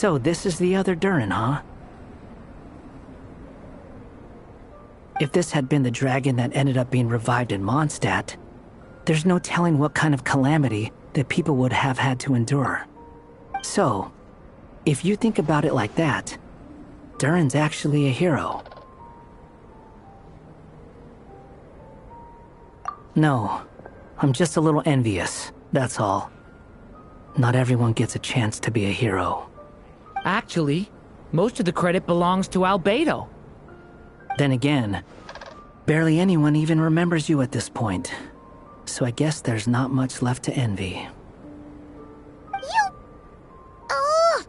So this is the other Durin, huh? If this had been the dragon that ended up being revived in Mondstadt, there's no telling what kind of calamity that people would have had to endure. So, if you think about it like that, Durin's actually a hero. No, I'm just a little envious, that's all. Not everyone gets a chance to be a hero. Actually, most of the credit belongs to Albedo. Then again, barely anyone even remembers you at this point. So I guess there's not much left to envy. You... Oh!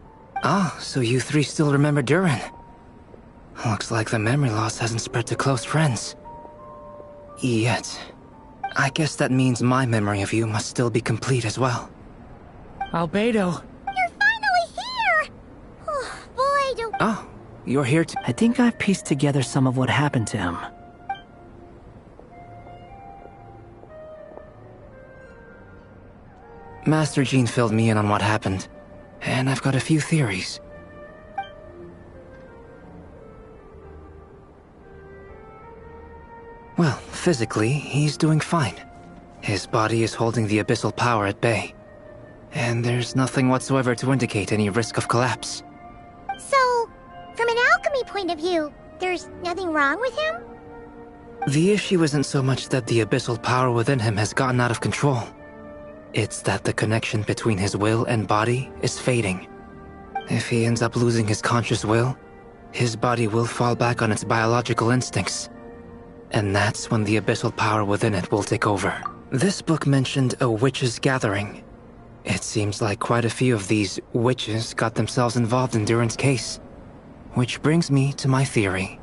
Ah, so you three still remember Durin. Looks like the memory loss hasn't spread to close friends. Yet. I guess that means my memory of you must still be complete as well. Albedo. Oh, you're here to... I think I've pieced together some of what happened to him. Master Jean filled me in on what happened, and I've got a few theories. Well, physically, he's doing fine. His body is holding the abyssal power at bay, and there's nothing whatsoever to indicate any risk of collapse. So, from an alchemy point of view, there's nothing wrong with him? The issue isn't so much that the abyssal power within him has gotten out of control. It's that the connection between his will and body is fading. If he ends up losing his conscious will, his body will fall back on its biological instincts. And that's when the abyssal power within it will take over. This book mentioned a witches' gathering. It seems like quite a few of these witches got themselves involved in Durin's case. Which brings me to my theory.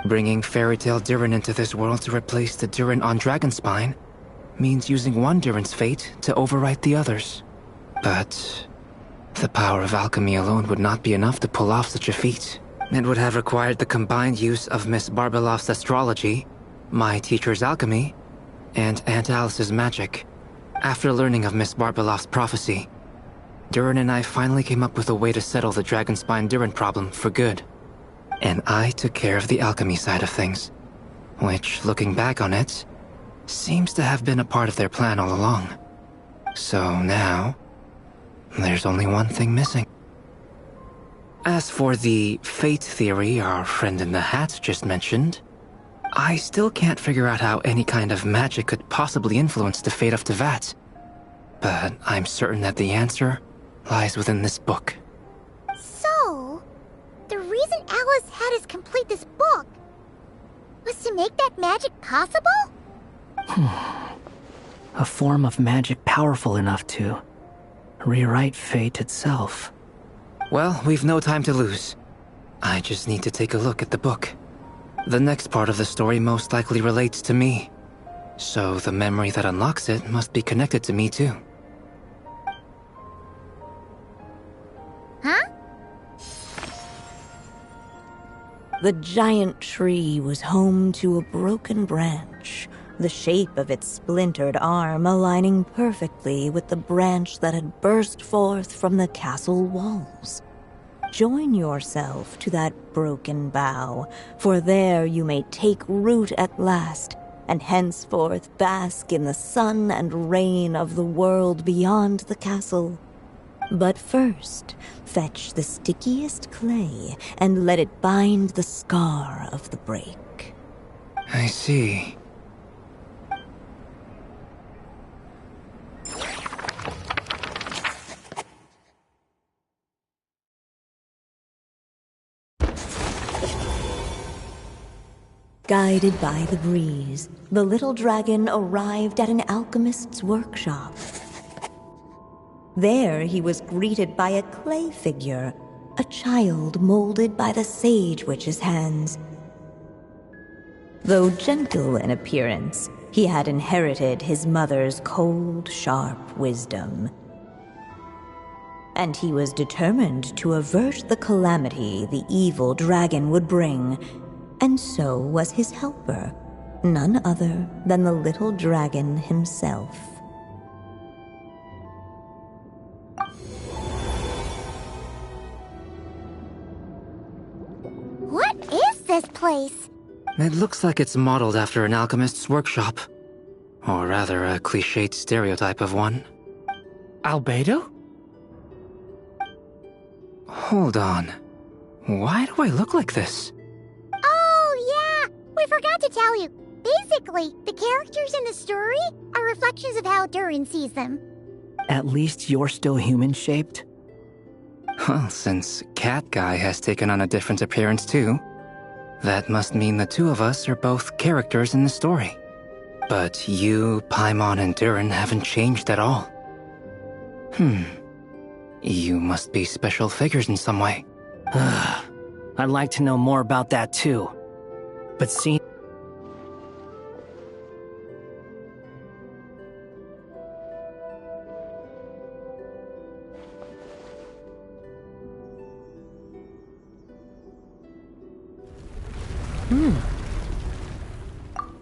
Bringing Fairy Tale Durin into this world to replace the Durin on Dragonspine means using one Durin's fate to overwrite the others. But the power of alchemy alone would not be enough to pull off such a feat. It would have required the combined use of Miss Barbeloff's astrology, my teacher's alchemy, and Aunt Alice's magic. After learning of Miss Barbeloff's prophecy, Durin and I finally came up with a way to settle the Dragonspine Durin problem for good. And I took care of the alchemy side of things, which, looking back on it, seems to have been a part of their plan all along. So now, there's only one thing missing. As for the fate theory our friend in the hat just mentioned, I still can't figure out how any kind of magic could possibly influence the fate of Tevat. But I'm certain that the answer lies within this book. So, the reason Alice had us complete this book was to make that magic possible? A form of magic powerful enough to rewrite fate itself. Well, we've no time to lose. I just need to take a look at the book. The next part of the story most likely relates to me. So the memory that unlocks it must be connected to me too. Huh? The giant tree was home to a broken branch, the shape of its splintered arm aligning perfectly with the branch that had burst forth from the castle walls. Join yourself to that broken bough, for there you may take root at last, and henceforth bask in the sun and rain of the world beyond the castle. But first, fetch the stickiest clay and let it bind the scar of the break. I see. Guided by the breeze, the little dragon arrived at an alchemist's workshop. There he was greeted by a clay figure, a child molded by the Sage Witch's hands. Though gentle in appearance, he had inherited his mother's cold, sharp wisdom. And he was determined to avert the calamity the evil dragon would bring, and so was his helper, none other than the little dragon himself. What is this place? It looks like it's modeled after an alchemist's workshop. Or rather, a cliched stereotype of one. Albedo? Hold on. Why do I look like this? Oh, yeah! We forgot to tell you. Basically, the characters in the story are reflections of how Durin sees them. At least you're still human-shaped? Well, since Cat Guy has taken on a different appearance too, that must mean the two of us are both characters in the story. But you, Paimon, and Durin haven't changed at all. You must be special figures in some way. I'd like to know more about that too. But see...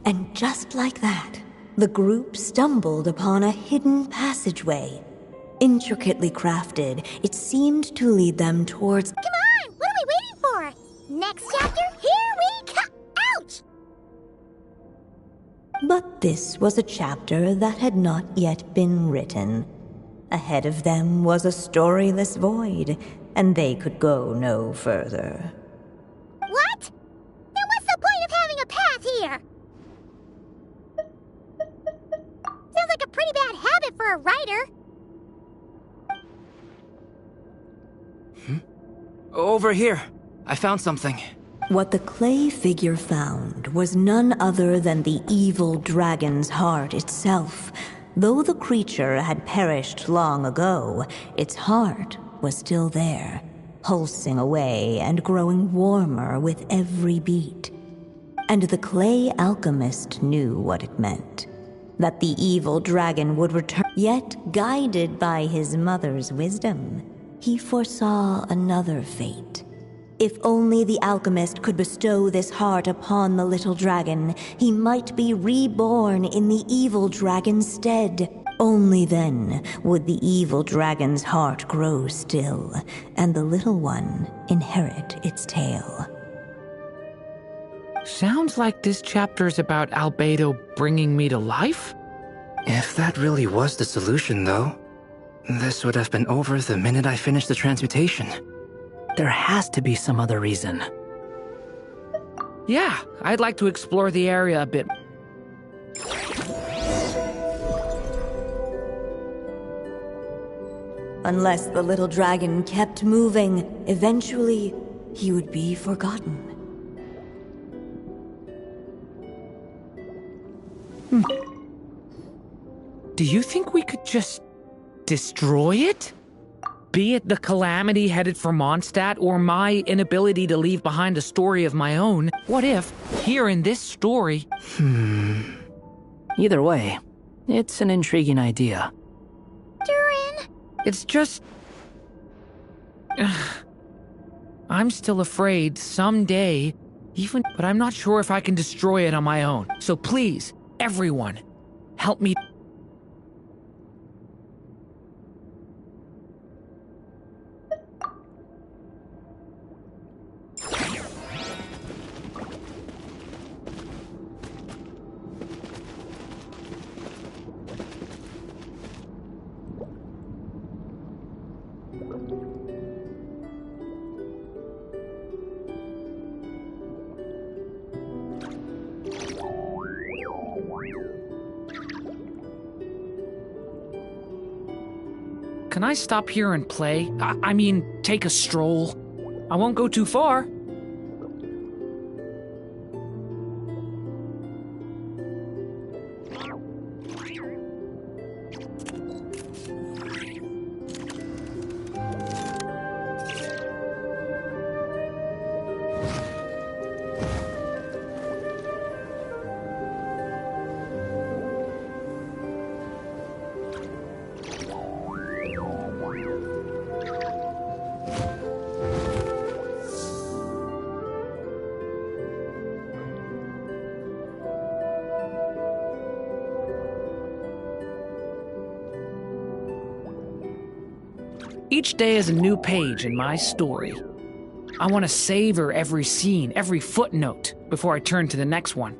And just like that, the group stumbled upon a hidden passageway. Intricately crafted, it seemed to lead them towards... Come on! What are we waiting for? Next chapter, here we come! Ouch! But this was a chapter that had not yet been written. Ahead of them was a storyless void, and they could go no further. What? Then what's the point of having a path here? Sounds like a pretty bad habit for a writer. Over here. I found something. What the clay figure found was none other than the evil dragon's heart itself. Though the creature had perished long ago, its heart was still there, pulsing away and growing warmer with every beat. And the clay alchemist knew what it meant. That the evil dragon would return. Yet, guided by his mother's wisdom, he foresaw another fate. If only the alchemist could bestow this heart upon the little dragon, he might be reborn in the evil dragon's stead. Only then would the evil dragon's heart grow still, and the little one inherit its tale. Sounds like this chapter's about Albedo bringing me to life? If that really was the solution, though, this would have been over the minute I finished the transmutation. There has to be some other reason. Yeah, I'd like to explore the area a bit. Unless the little dragon kept moving, eventually he would be forgotten. Do you think we could just destroy it? Be it the calamity headed for Mondstadt or my inability to leave behind a story of my own, what if, here in this story... Either way, it's an intriguing idea. Durin! It's just... I'm still afraid someday, but I'm not sure if I can destroy it on my own. So please, everyone, help me. Can I stop here and play? I mean, take a stroll. I won't go too far. Each day is a new page in my story. I want to savor every scene, every footnote, before I turn to the next one.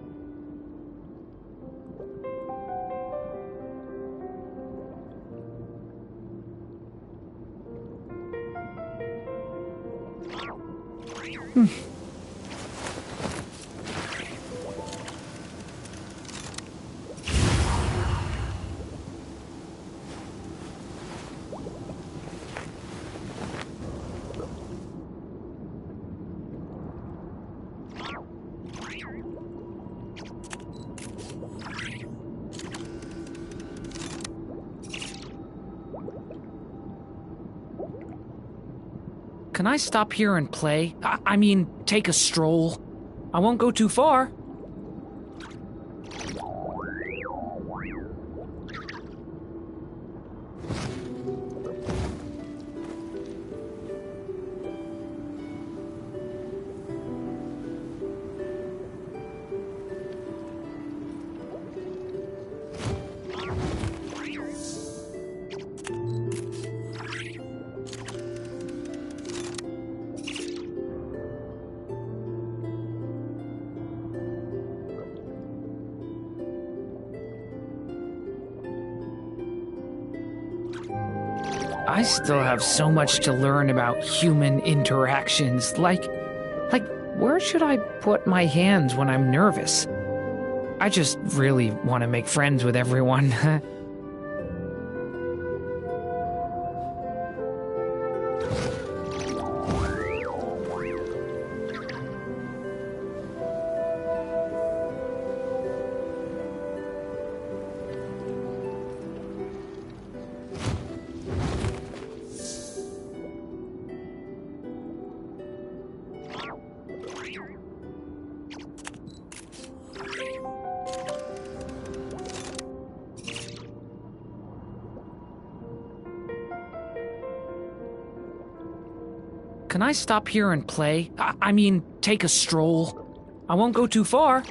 Can I stop here and play? I mean, take a stroll. I won't go too far. I still have so much to learn about human interactions. Like, where should I put my hands when I'm nervous? I just really want to make friends with everyone. Can I stop here and play? I mean, take a stroll. I won't go too far.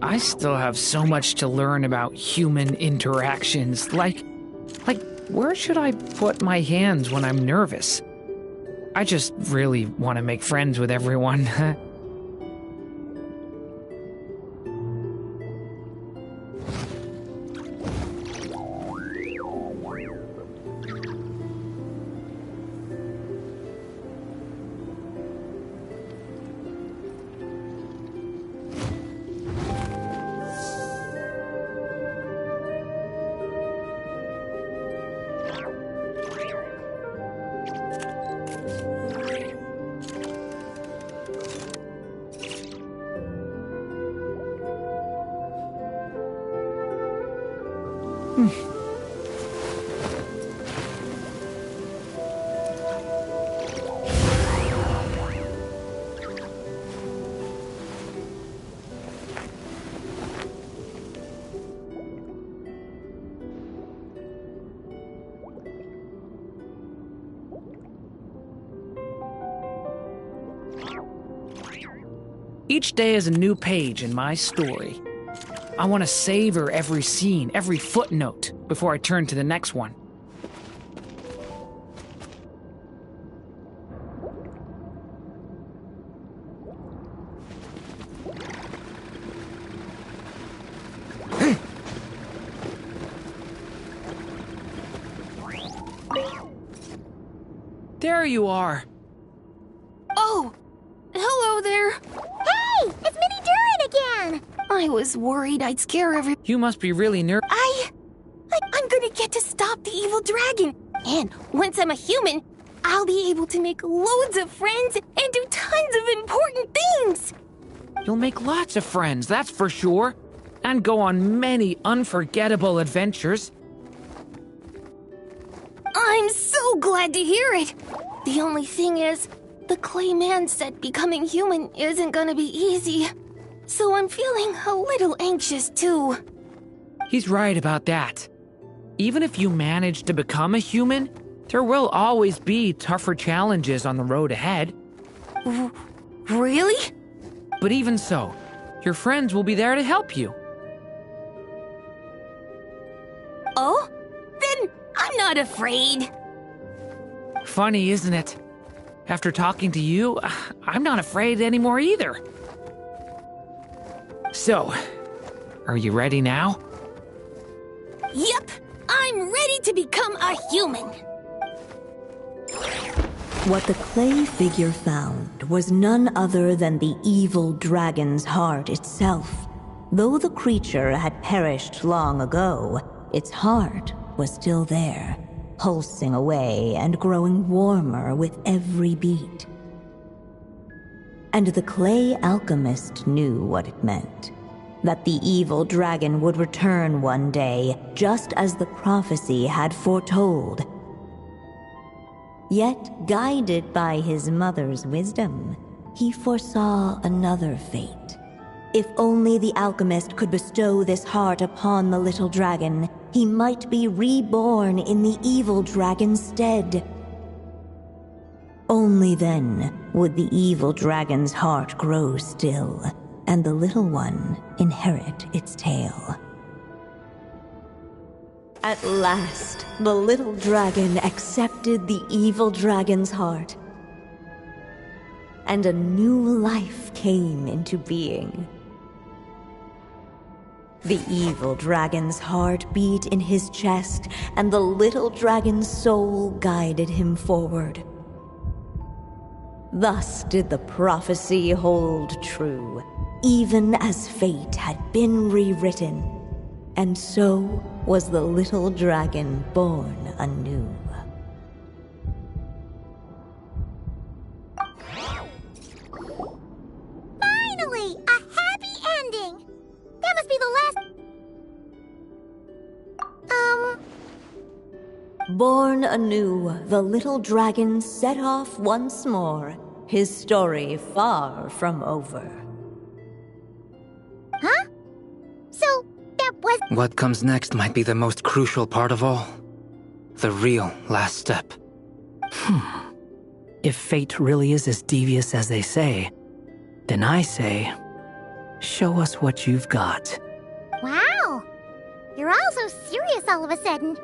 I still have so much to learn about human interactions. Like, where should I put my hands when I'm nervous? I just really want to make friends with everyone. Each day is a new page in my story. I want to savor every scene, every footnote, before I turn to the next one. There you are. Oh, hello there. Hey, it's Minnie Durin again! I was worried I'd scare everyone. You must be really nervous. I'm gonna get to stop the evil dragon. And once I'm a human, I'll be able to make loads of friends and do tons of important things. You'll make lots of friends, that's for sure. and go on many unforgettable adventures. I'm so glad to hear it. The only thing is, the clay man said becoming human isn't gonna be easy. So I'm feeling a little anxious too. He's right about that. Even if you manage to become a human, there will always be tougher challenges on the road ahead. Really? But even so, your friends will be there to help you. Oh? Then I'm not afraid. Funny, isn't it? After talking to you, I'm not afraid anymore either. So, are you ready now? Yep, I'm ready to become a human. What the clay figure found was none other than the evil dragon's heart itself. Though the creature had perished long ago, its heart was still there, pulsing away and growing warmer with every beat. And the clay alchemist knew what it meant. That the evil dragon would return one day, just as the prophecy had foretold. Yet, guided by his mother's wisdom, he foresaw another fate. If only the alchemist could bestow this heart upon the little dragon, he might be reborn in the evil dragon's stead. Only then would the evil dragon's heart grow still, and the little one inherit its tale. At last, the little dragon accepted the evil dragon's heart, and a new life came into being. The evil dragon's heart beat in his chest, and the little dragon's soul guided him forward. Thus did the prophecy hold true, even as fate had been rewritten, and so was the little dragon born anew. Finally! A happy ending! That must be the last... Born anew, the little dragon set off once more, his story far from over. Huh? So, that was... What comes next might be the most crucial part of all. The real last step. If fate really is as devious as they say, then I say, show us what you've got. Wow! You're all so serious all of a sudden.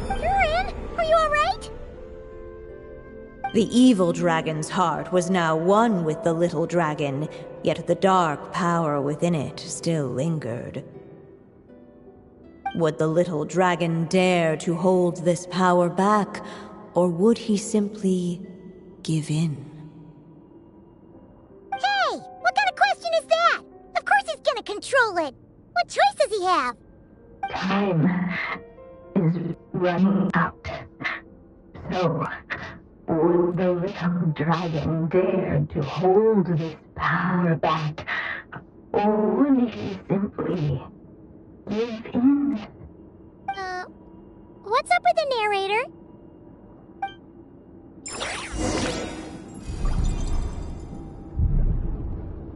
Durin, are you alright? The evil dragon's heart was now one with the little dragon, yet the dark power within it still lingered. Would the little dragon dare to hold this power back, or would he simply give in? Hey! What kind of question is that? Of course he's gonna control it! What choice does he have? Time is running out. So, would the little dragon dare to hold this power back? Or would he simply give in? What's up with the narrator?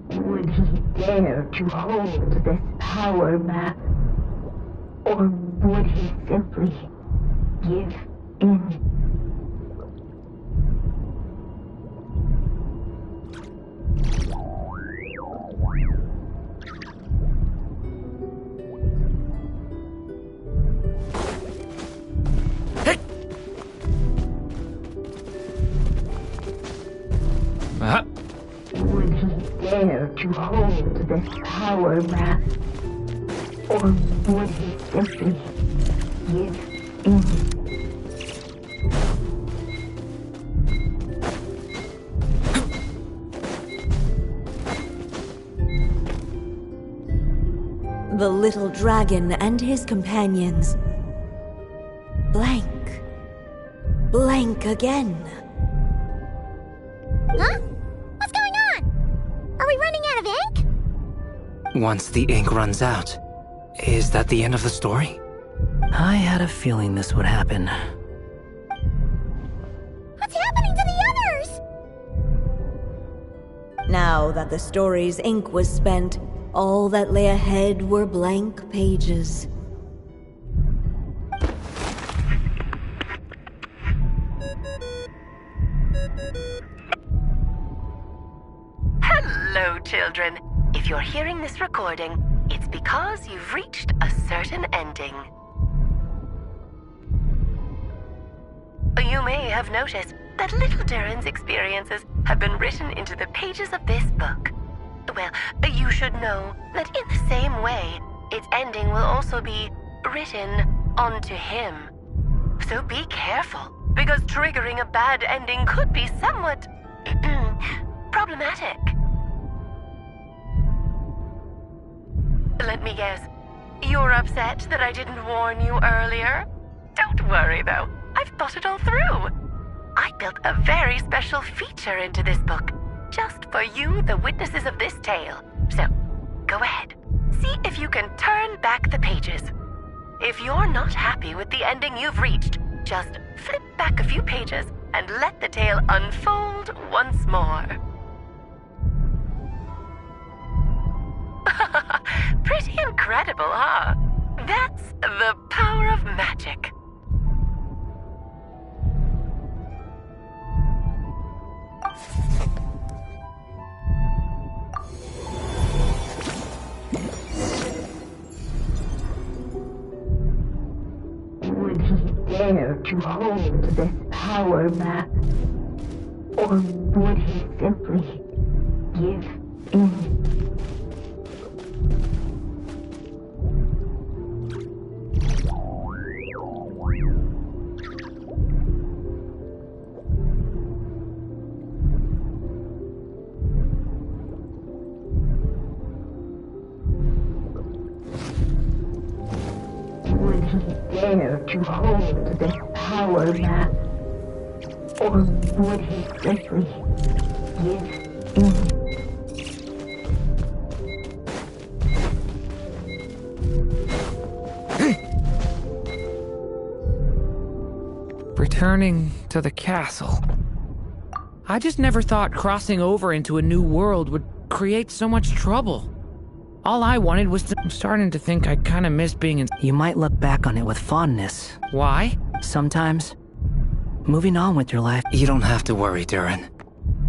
Would he dare to hold this power back? Or would he simply give in? Would he dare to hold this power back? Or would he simply give in? The little dragon and his companions, blank blank again. Huh? What's going on? Are we running out of ink? Once the ink runs out, is that the end of the story? I had a feeling this would happen. What's happening to the others? Now that the story's ink was spent, all that lay ahead were blank pages. Hello, children. If you're hearing this recording, it's because you've reached a certain ending. You may have noticed that little Durin's experiences have been written into the pages of this book. Well, you should know that in the same way, its ending will also be written onto him. So be careful, because triggering a bad ending could be somewhat problematic. Let me guess, you're upset that I didn't warn you earlier? Don't worry though, I've thought it all through. I built a very special feature into this book, just for you, the witnesses of this tale. So, go ahead, see if you can turn back the pages. If you're not happy with the ending you've reached, just flip back a few pages and let the tale unfold once more. Pretty incredible, huh? That's the power of magic. Would he dare to hold this power map? Or would he simply give in? Would he dare to hold this power map? Or would he simply give in? Returning to the castle. I just never thought crossing over into a new world would create so much trouble. All I wanted was to... I'm starting to think I kind of miss being in... You might look back on it with fondness. Why? Sometimes, moving on with your life. You don't have to worry, Durin.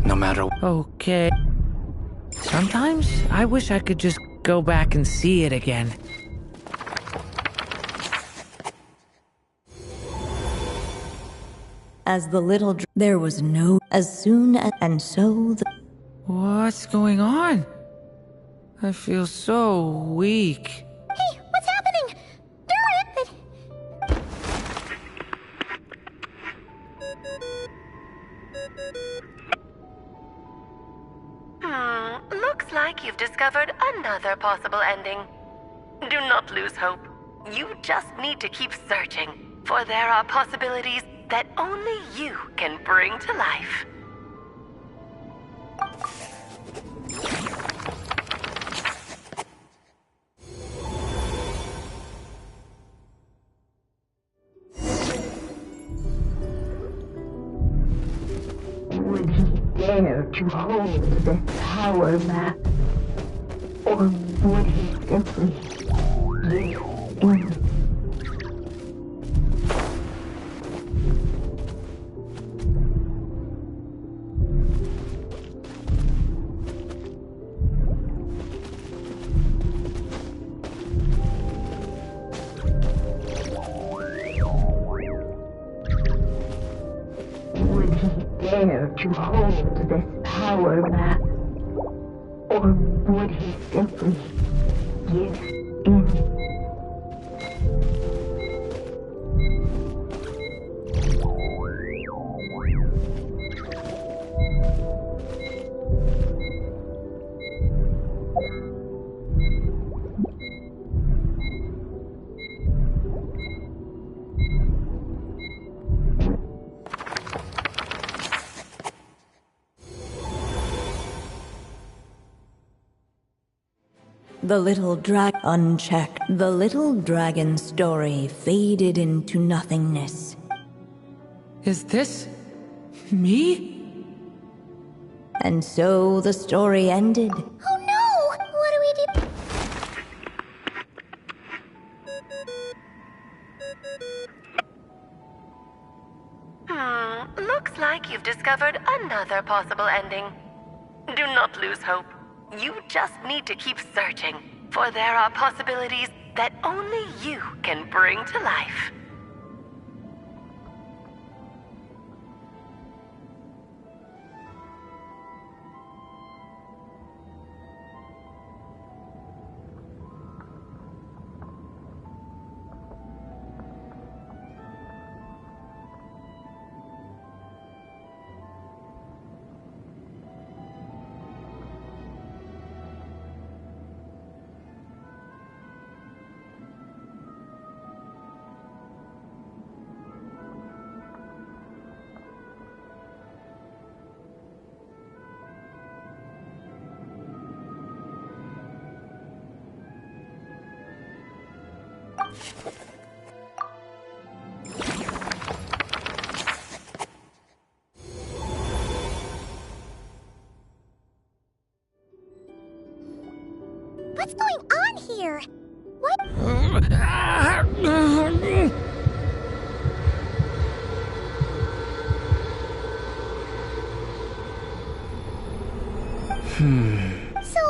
No matter... Okay. Sometimes I wish I could just go back and see it again. As the little there was no as soon as and so the What's going on? I feel so weak. Hey, what's happening? Durin! Looks like you've discovered another possible ending. Do not lose hope. You just need to keep searching, for there are possibilities that only you can bring to life. Would he dare to hold this power map? Or would he simply give in? Would he dare to hold this power map? Or would he simply give in? The unchecked. The little dragon story faded into nothingness. Is this me? And so the story ended. Oh no! What do we do? Looks like you've discovered another possible ending. Do not lose hope. You just need to keep searching, for there are possibilities that only you can bring to life. What's going on here? What? So,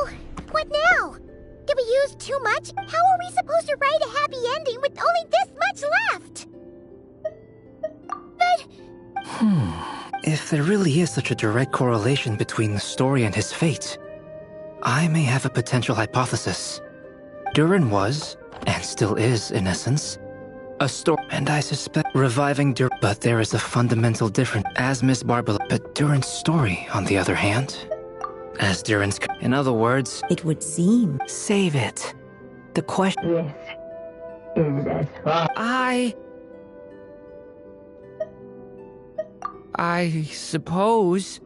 what now? Did we use too much? How are we supposed to write a happy ending with only this much left? But... If there really is such a direct correlation between the story and his fate, I may have a potential hypothesis. Durin was, and still is in essence, a story, and I suspect reviving Durin. But there is a fundamental difference, as Miss Barbara. But Durin's story, on the other hand, as Durin's. In other words, It would seem. Save it. The question. This is as far I suppose.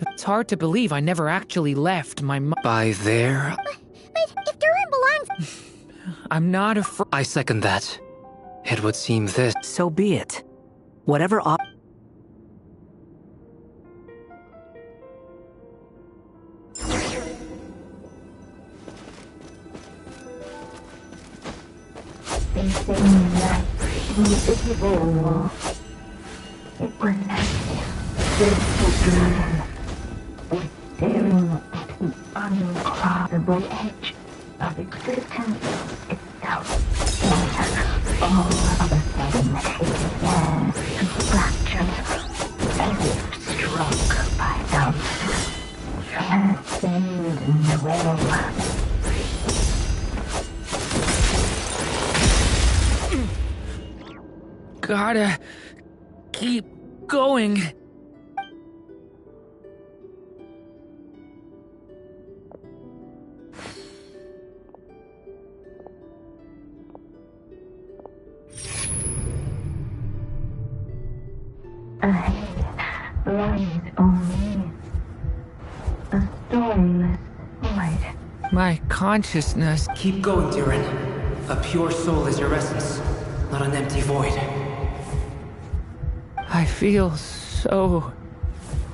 It's hard to believe I never actually left my by there, But if Durin belongs... I'm not afraid. I second that. It would seem this. So be it. Whatever they say that invisible wall. It was as if this dragon was staring at the uncrossable edge of existence itself. And all of a sudden, it began to fracture, as if struck by some transcendent will. Gotta keep going. Ahead lies only a storyless void. My consciousness. Keep going, Durin. A pure soul is your essence, not an empty void. I feel so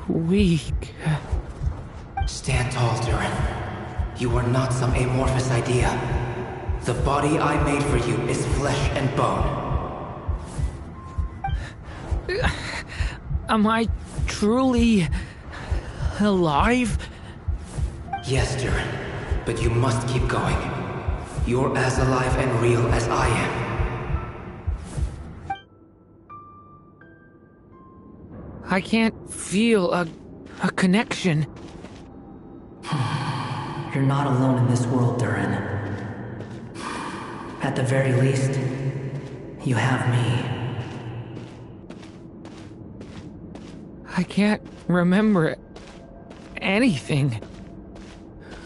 weak. Stand tall, Durin. You are not some amorphous idea. The body I made for you is flesh and bone. Am I truly alive? Yes, Durin, but you must keep going. You're as alive and real as I am. I can't feel a connection. You're not alone in this world, Durin. At the very least, you have me. I can't remember anything.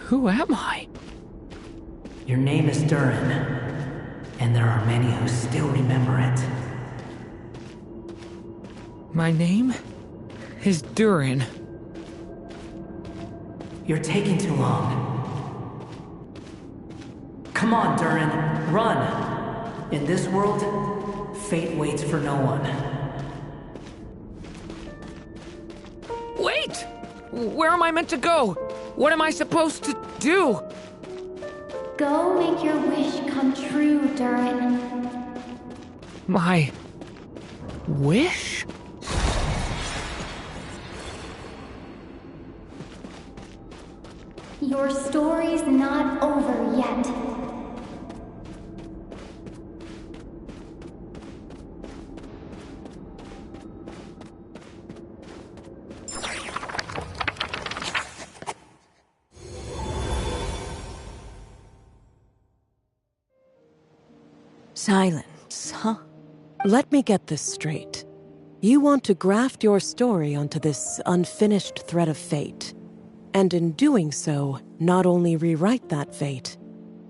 Who am I? Your name is Durin, and there are many who still remember it. My name is Durin. You're taking too long. Come on, Durin. Run. In this world, fate waits for no one. Wait! Where am I meant to go? What am I supposed to do? Go make your wish come true, Durin. My wish? Your story's not over yet. Silence, huh? Let me get this straight. You want to graft your story onto this unfinished thread of fate, and in doing so, not only rewrite that fate,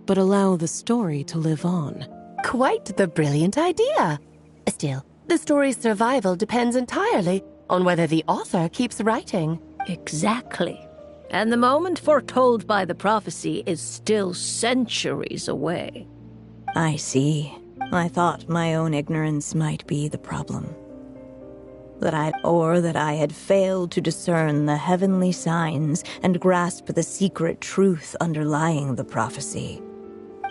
but allow the story to live on. Quite the brilliant idea. Still, the story's survival depends entirely on whether the author keeps writing. Exactly. And the moment foretold by the prophecy is still centuries away. I see. I thought my own ignorance might be the problem. That I had failed to discern the heavenly signs and grasp the secret truth underlying the prophecy.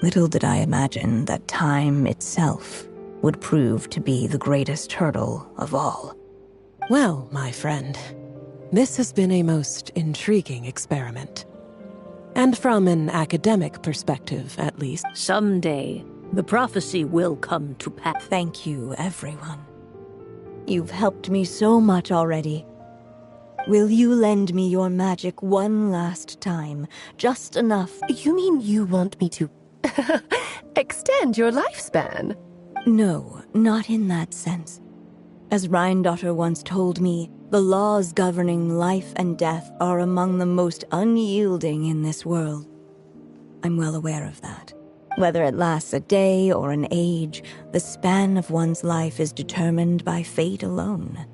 Little did I imagine that time itself would prove to be the greatest hurdle of all. Well, my friend, this has been a most intriguing experiment. And from an academic perspective, at least. Someday, the prophecy will come to pass. Thank you, everyone. You've helped me so much already. Will you lend me your magic one last time? Just enough. You mean you want me to extend your lifespan? No, not in that sense. As Rheindotter once told me, the laws governing life and death are among the most unyielding in this world. I'm well aware of that. Whether it lasts a day or an age, the span of one's life is determined by fate alone.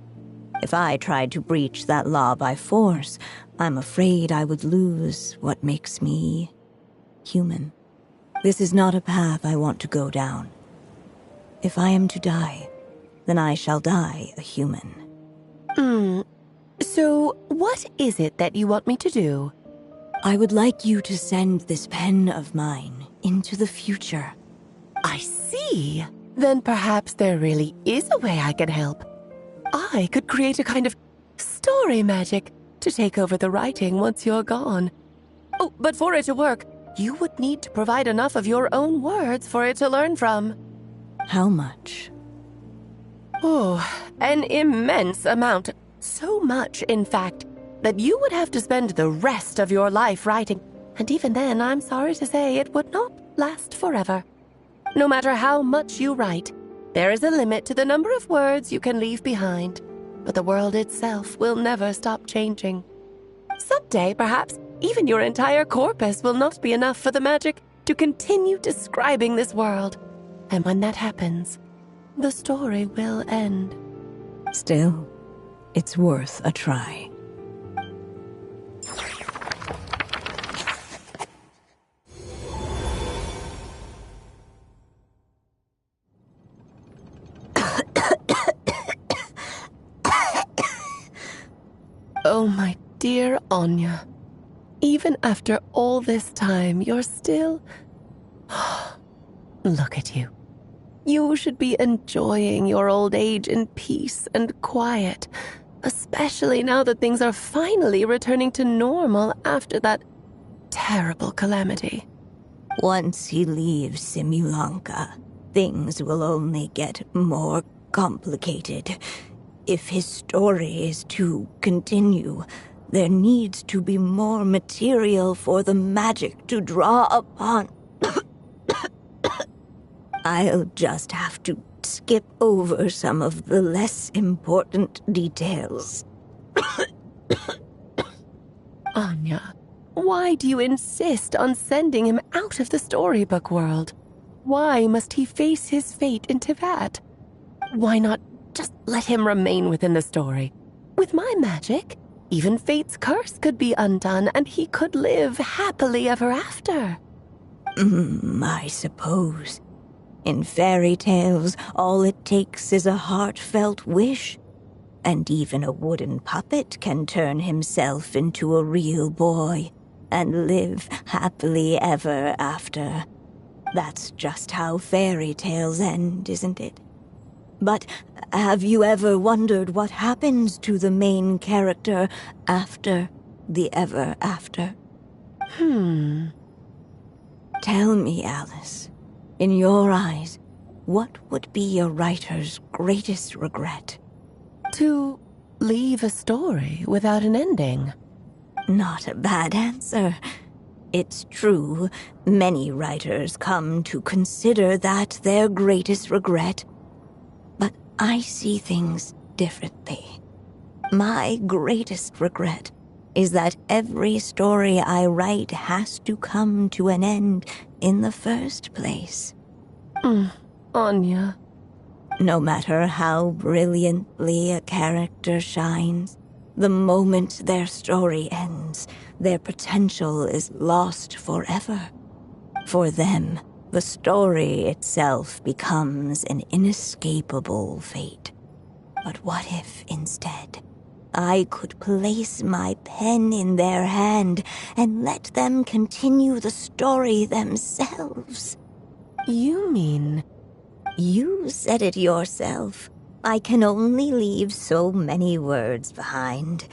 If I tried to breach that law by force, I'm afraid I would lose what makes me human. This is not a path I want to go down. If I am to die, then I shall die a human. So, what is it that you want me to do? I would like you to send this pen of mine into the future. I see. Then perhaps there really is a way I can help. I could create a kind of story magic to take over the writing once you're gone. Oh, but for it to work, you would need to provide enough of your own words for it to learn from. How much? Oh, an immense amount. So much, in fact, that you would have to spend the rest of your life writing. And even then, I'm sorry to say, it would not last forever. No matter how much you write, there is a limit to the number of words you can leave behind. But the world itself will never stop changing. Someday, perhaps, even your entire corpus will not be enough for the magic to continue describing this world. And when that happens, the story will end. Still, it's worth a try. Oh, my dear Anya. Even after all this time, you're still... Look at you. You should be enjoying your old age in peace and quiet, especially now that things are finally returning to normal after that terrible calamity. Once he leaves Simulanka, things will only get more complicated. If his story is to continue, there needs to be more material for the magic to draw upon. I'll just have to skip over some of the less important details. Anya, why do you insist on sending him out of the storybook world? Why must he face his fate into that? Why not just let him remain within the story? With my magic, even fate's curse could be undone and he could live happily ever after. I suppose. In fairy tales, all it takes is a heartfelt wish. And even a wooden puppet can turn himself into a real boy and live happily ever after. That's just how fairy tales end, isn't it? But have you ever wondered what happens to the main character after the ever after? Tell me, Alice, in your eyes, what would be a writer's greatest regret? To leave a story without an ending. Not a bad answer. It's true, many writers come to consider that their greatest regret. But I see things differently. My greatest regret is that every story I write has to come to an end in the first place. Anya. No matter how brilliantly a character shines, the moment their story ends, their potential is lost forever. For them, the story itself becomes an inescapable fate. But what if, instead, I could place my pen in their hand and let them continue the story themselves? You mean... You said it yourself. I can only leave so many words behind.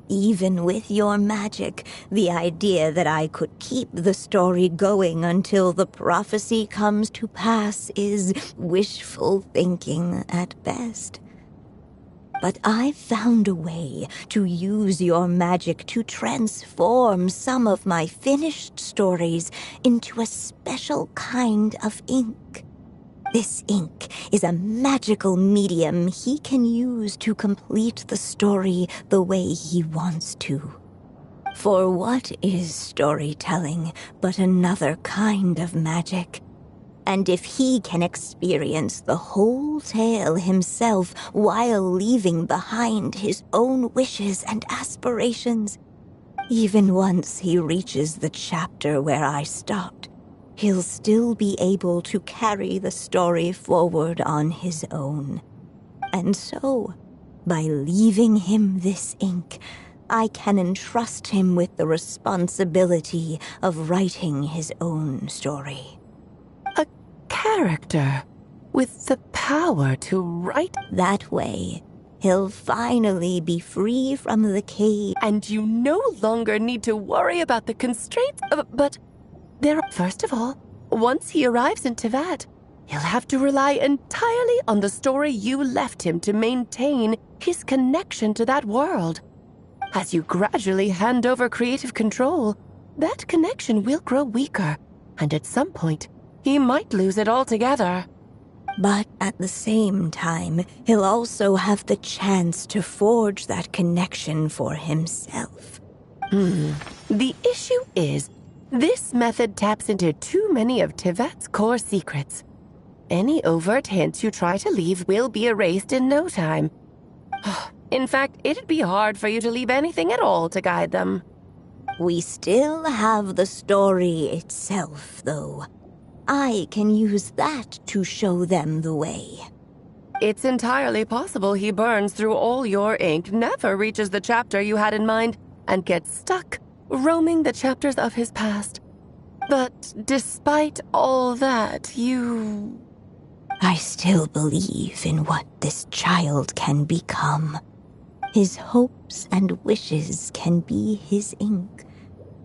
Even with your magic, the idea that I could keep the story going until the prophecy comes to pass is wishful thinking at best. But I've found a way to use your magic to transform some of my finished stories into a special kind of ink. This ink is a magical medium he can use to complete the story the way he wants to. For what is storytelling but another kind of magic? And if he can experience the whole tale himself while leaving behind his own wishes and aspirations, even once he reaches the chapter where I stopped, he'll still be able to carry the story forward on his own. And so, by leaving him this ink, I can entrust him with the responsibility of writing his own story. A character with the power to write. That way, he'll finally be free from the cage. And you no longer need to worry about the constraints. But first of all, once he arrives in Teyvat, he'll have to rely entirely on the story you left him to maintain his connection to that world. As you gradually hand over creative control, that connection will grow weaker, and at some point, he might lose it altogether. But at the same time, he'll also have the chance to forge that connection for himself. The issue is, this method taps into too many of Teyvat's core secrets. Any overt hints you try to leave will be erased in no time. In fact, it'd be hard for you to leave anything at all to guide them. We still have the story itself, though. I can use that to show them the way. It's entirely possible he burns through all your ink, never reaches the chapter you had in mind, and gets stuck roaming the chapters of his past. But despite all that, I still believe in what this child can become. His hopes and wishes can be his ink,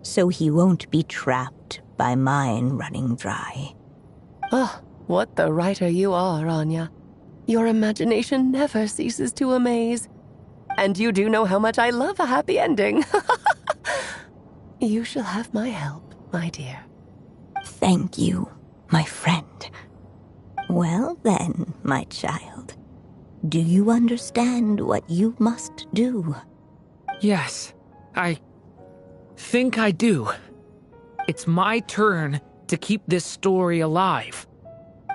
so he won't be trapped by mine running dry. Oh, what the writer you are, Anya. Your imagination never ceases to amaze. And you do know how much I love a happy ending. You shall have my help, my dear. Thank you, my friend. Well then, my child, do you understand what you must do? Yes, I think I do. It's my turn to keep this story alive.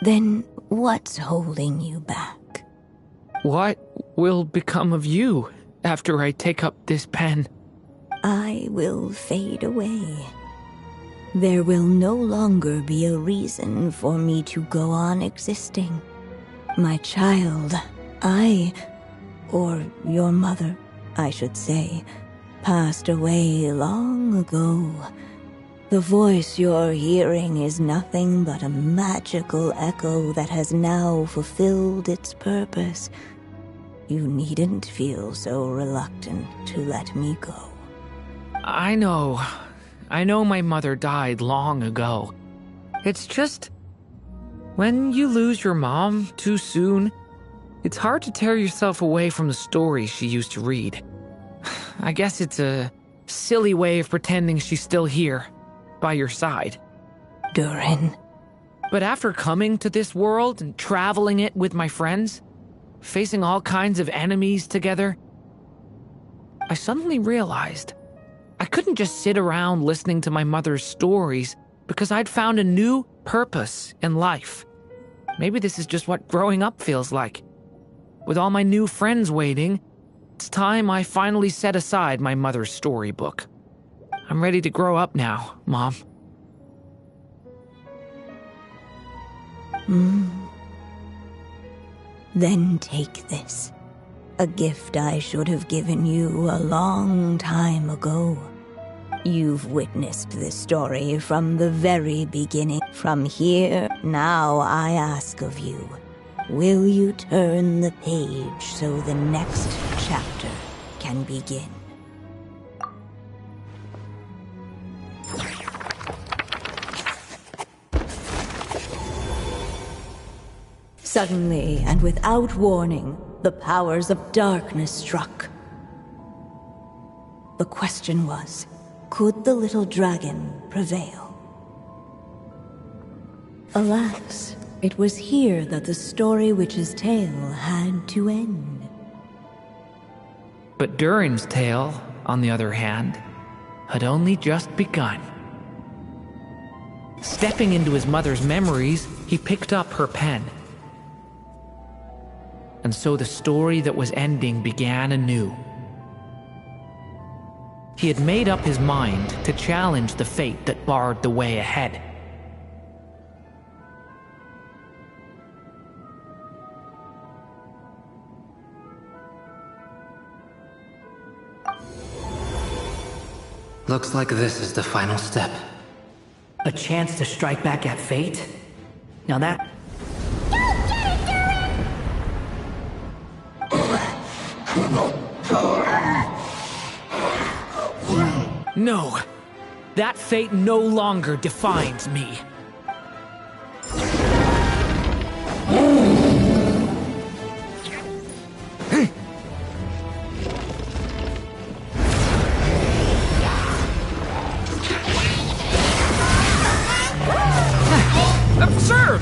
Then what's holding you back? What will become of you after I take up this pen? I will fade away. there will no longer be a reason for me to go on existing. My child, or your mother, I should say, passed away long ago. The voice you're hearing is nothing but a magical echo that has now fulfilled its purpose. You needn't feel so reluctant to let me go. I know my mother died long ago. It's just, when you lose your mom too soon, it's hard to tear yourself away from the stories she used to read. I guess it's a silly way of pretending she's still here, by your side. Durin. But after coming to this world and traveling it with my friends, facing all kinds of enemies together, I suddenly realized I couldn't just sit around listening to my mother's stories because I'd found a new purpose in life. Maybe this is just what growing up feels like. With all my new friends waiting, it's time I finally set aside my mother's storybook. I'm ready to grow up now, Mom. Then take this. A gift I should have given you a long time ago. You've witnessed this story from the very beginning. From here, now I ask of you, will you turn the page so the next chapter can begin? Suddenly, and without warning, the powers of darkness struck. The question was, could the little dragon prevail? Alas, it was here that the story witch's tale had to end. But Durin's tale, on the other hand, had only just begun. Stepping into his mother's memories, he picked up her pen. And so the story that was ending began anew. He had made up his mind to challenge the fate that barred the way ahead. Looks like this is the final step. A chance to strike back at fate? Now that... No! That fate no longer defines me. Observe!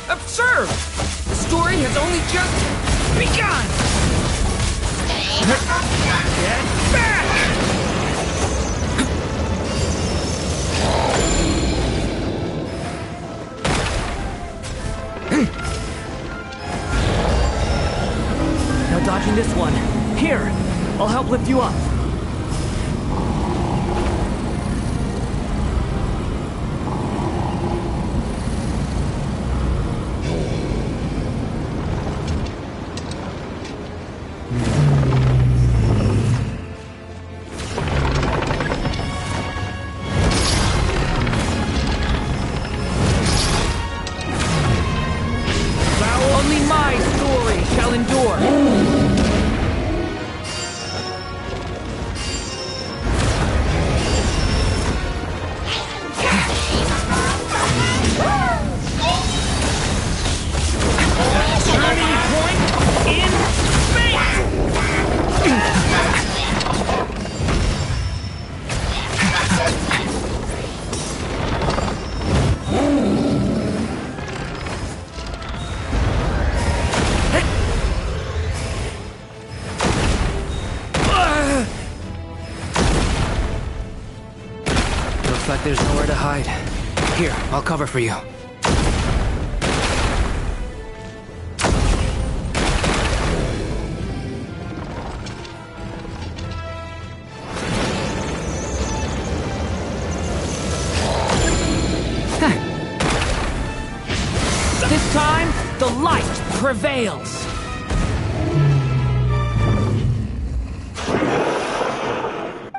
Observe! The story has only just begun! Get back! No dodging this one. Here, I'll help lift you up. Only my story shall endure. Turning point in space! Looks like there's nowhere to hide. Here, I'll cover for you. This time, the light prevails.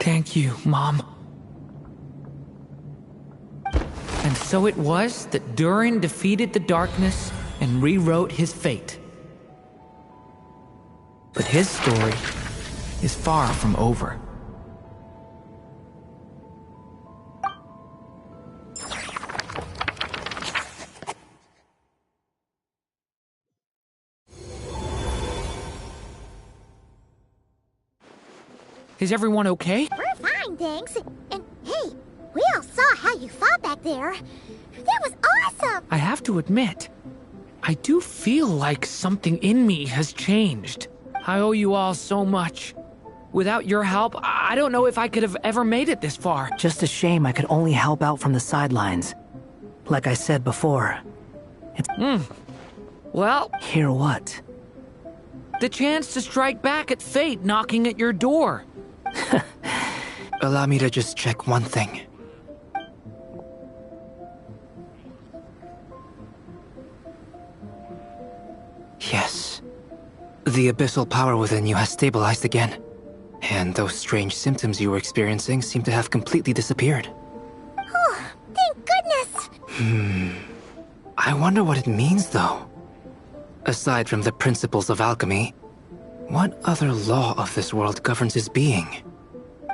Thank you, Mom. And so it was that Durin defeated the darkness and rewrote his fate. But his story is far from over. Is everyone okay? We're fine, thanks. And hey, we all saw how you fought back there. That was awesome! I have to admit, I do feel like something in me has changed. I owe you all so much. Without your help, I don't know if I could have ever made it this far. Just a shame I could only help out from the sidelines. Like I said before, it's... Well... Hear what? The chance to strike back at fate knocking at your door. Allow me to just check one thing. Yes. The abyssal power within you has stabilized again. And those strange symptoms you were experiencing seem to have completely disappeared. Oh, thank goodness! I wonder what it means, though. Aside from the principles of alchemy, what other law of this world governs his being?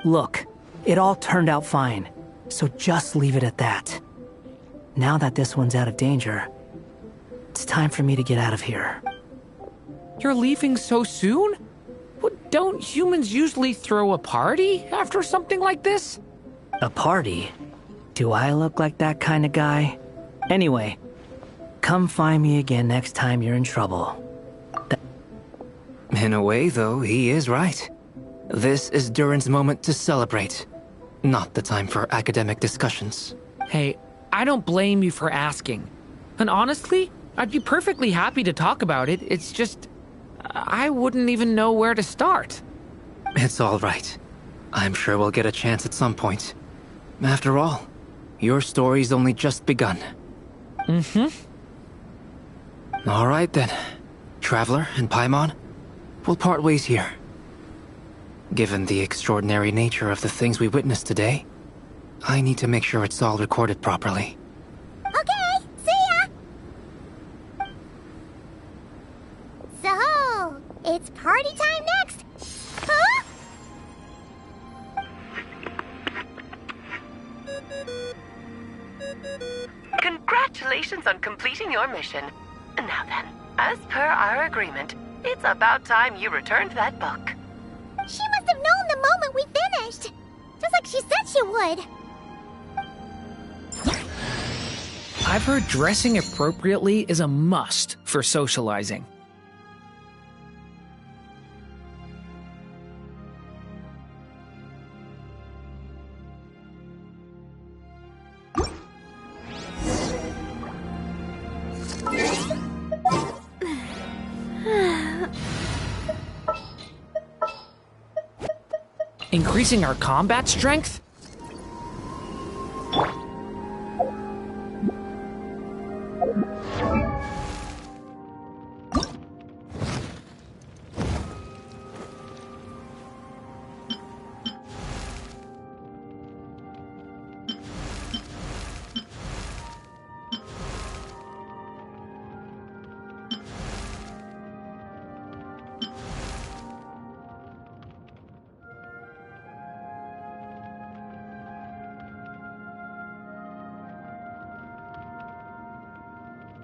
Look, it all turned out fine, so just leave it at that. Now that this one's out of danger, it's time for me to get out of here. You're leaving so soon? What, don't humans usually throw a party after something like this? A party? Do I look like that kind of guy? Anyway, come find me again next time you're in trouble. In a way, though, he is right. This is Durin's moment to celebrate, not the time for academic discussions. Hey, I don't blame you for asking. And honestly, I'd be perfectly happy to talk about it. It's just, I wouldn't even know where to start. It's all right. I'm sure we'll get a chance at some point. After all, your story's only just begun. All right then. Traveler and Paimon, we'll part ways here. Given the extraordinary nature of the things we witnessed today, I need to make sure it's all recorded properly. Okay, see ya! So, it's party time next? Huh? Congratulations on completing your mission. Now then, as per our agreement, it's about time you returned that book. She must have known the moment we finished. Just like she said she would. I've heard dressing appropriately is a must for socializing. Increasing our combat strength?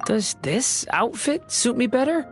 Does this outfit suit me better?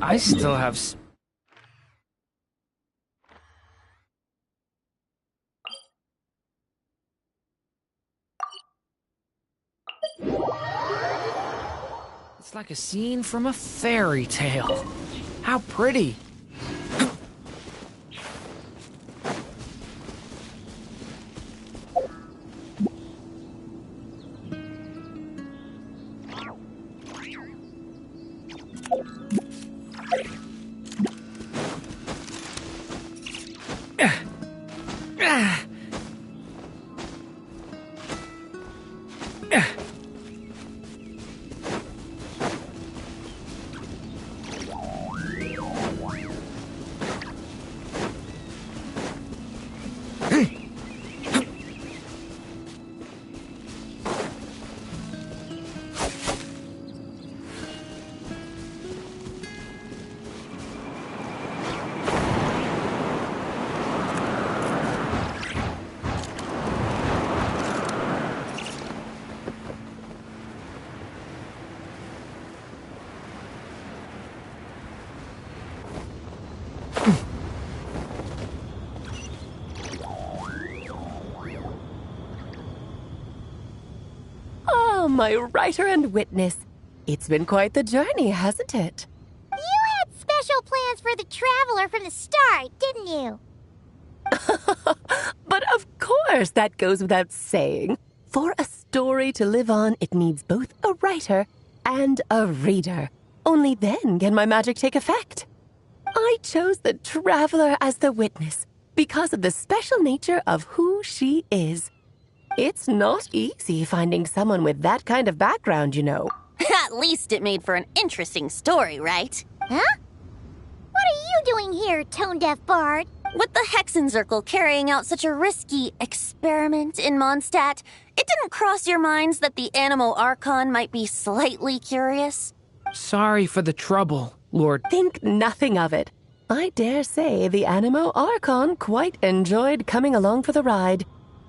I still have... It's like a scene from a fairy tale. How pretty. My writer and witness. It's been quite the journey, hasn't it? You had special plans for the Traveler from the start, didn't you? But of course, that goes without saying. For a story to live on, it needs both a writer and a reader. Only then can my magic take effect. I chose the Traveler as the witness because of the special nature of who she is. It's not easy finding someone with that kind of background, you know. At least it made for an interesting story, right? Huh? What are you doing here, tone-deaf bard? With the Hexenzirkel carrying out such a risky experiment in Mondstadt, it didn't cross your minds that the Animo Archon might be slightly curious? Sorry for the trouble, Lord. Think nothing of it. I dare say the Animo Archon quite enjoyed coming along for the ride.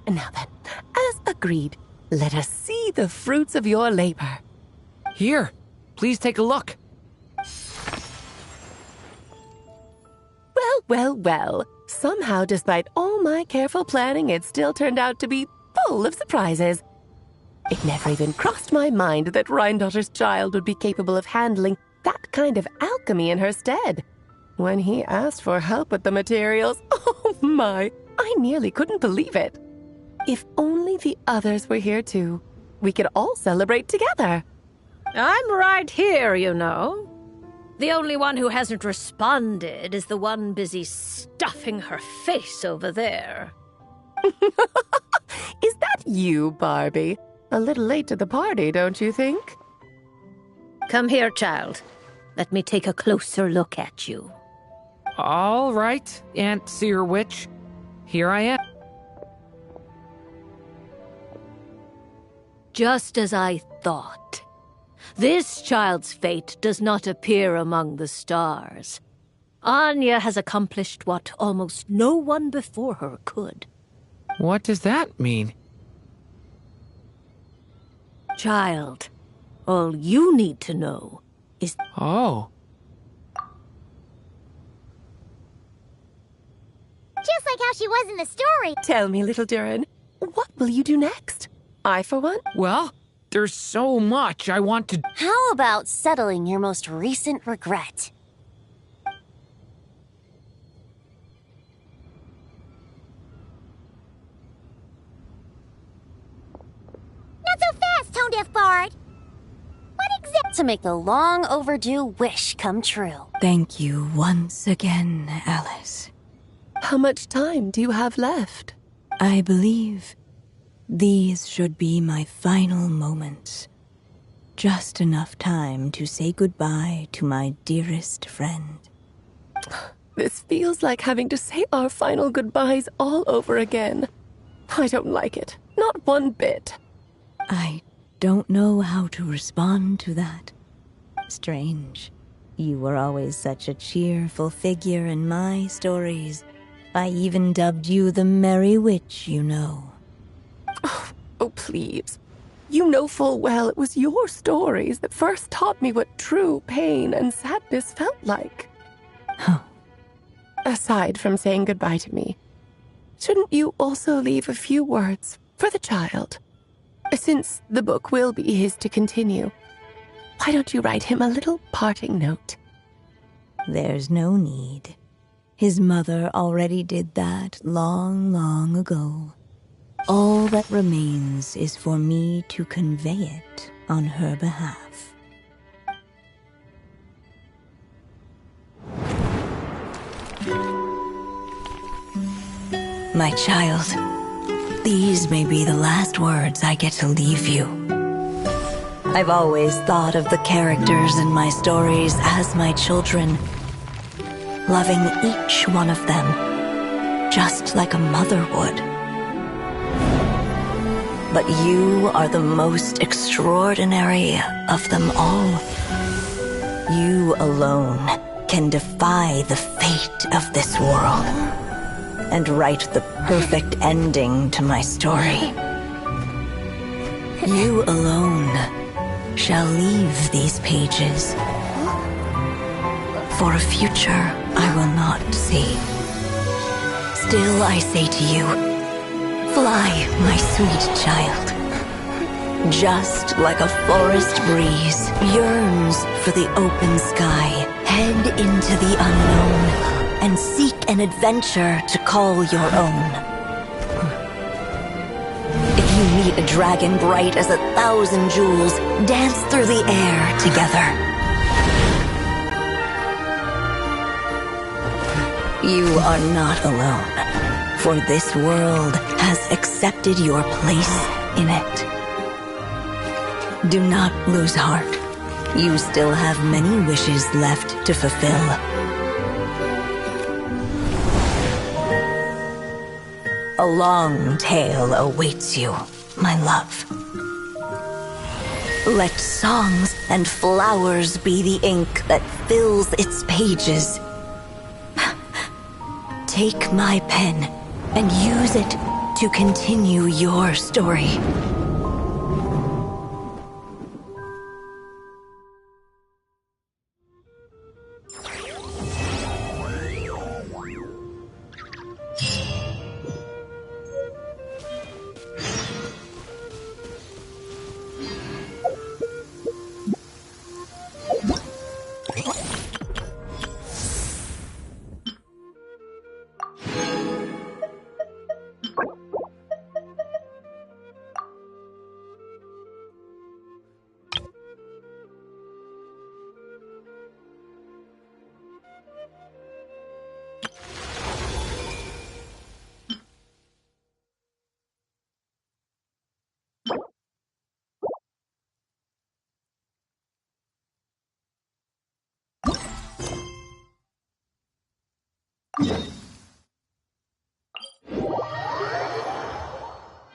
Now then, as agreed, let us see the fruits of your labor. Here, please take a look. Well. Somehow, despite all my careful planning, it still turned out to be full of surprises. It never even crossed my mind that Rhindotter's child would be capable of handling that kind of alchemy in her stead. When he asked for help with the materials, oh my, I nearly couldn't believe it. If only the others were here too, we could all celebrate together. I'm right here, you know. The only one who hasn't responded is the one busy stuffing her face over there. Is that you, Barbie? A little late to the party, don't you think? Come here, child. Let me take a closer look at you. All right, Aunt Seer Witch. Here I am. Just as I thought. This child's fate does not appear among the stars. Anya has accomplished what almost no one before her could. What does that mean? Child, all you need to know is... Oh. Just like how she was in the story. Tell me, little Durin, what will you do next? I, for one? Well, there's so much I want to... How about settling your most recent regret? Not so fast, tone-deaf bard. What exactly... To make the long overdue wish come true. Thank you once again, Alice. How much time do you have left? I believe these should be my final moments. Just enough time to say goodbye to my dearest friend. This feels like having to say our final goodbyes all over again. I don't like it. Not one bit. I don't know how to respond to that. Strange. You were always such a cheerful figure in my stories. I even dubbed you the Merry Witch, you know. Oh, please. You know full well it was your stories that first taught me what true pain and sadness felt like. Aside from saying goodbye to me, shouldn't you also leave a few words for the child? Since the book will be his to continue, why don't you write him a little parting note? There's no need. His mother already did that long, long ago. All that remains is for me to convey it on her behalf. My child, these may be the last words I get to leave you. I've always thought of the characters in my stories as my children, loving each one of them, just like a mother would. But you are the most extraordinary of them all. You alone can defy the fate of this world and write the perfect ending to my story. You alone shall leave these pages for a future I will not see. Still I say to you, fly, my sweet child. Just like a forest breeze yearns for the open sky, head into the unknown and seek an adventure to call your own. If you meet a dragon bright as 1,000 jewels, dance through the air together. You are not alone, for this world has accepted your place in it. Do not lose heart. You still have many wishes left to fulfill. A long tale awaits you, my love. Let songs and flowers be the ink that fills its pages. Take my pen and use it to continue your story.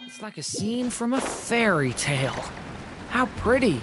It's like a scene from a fairy tale. How pretty.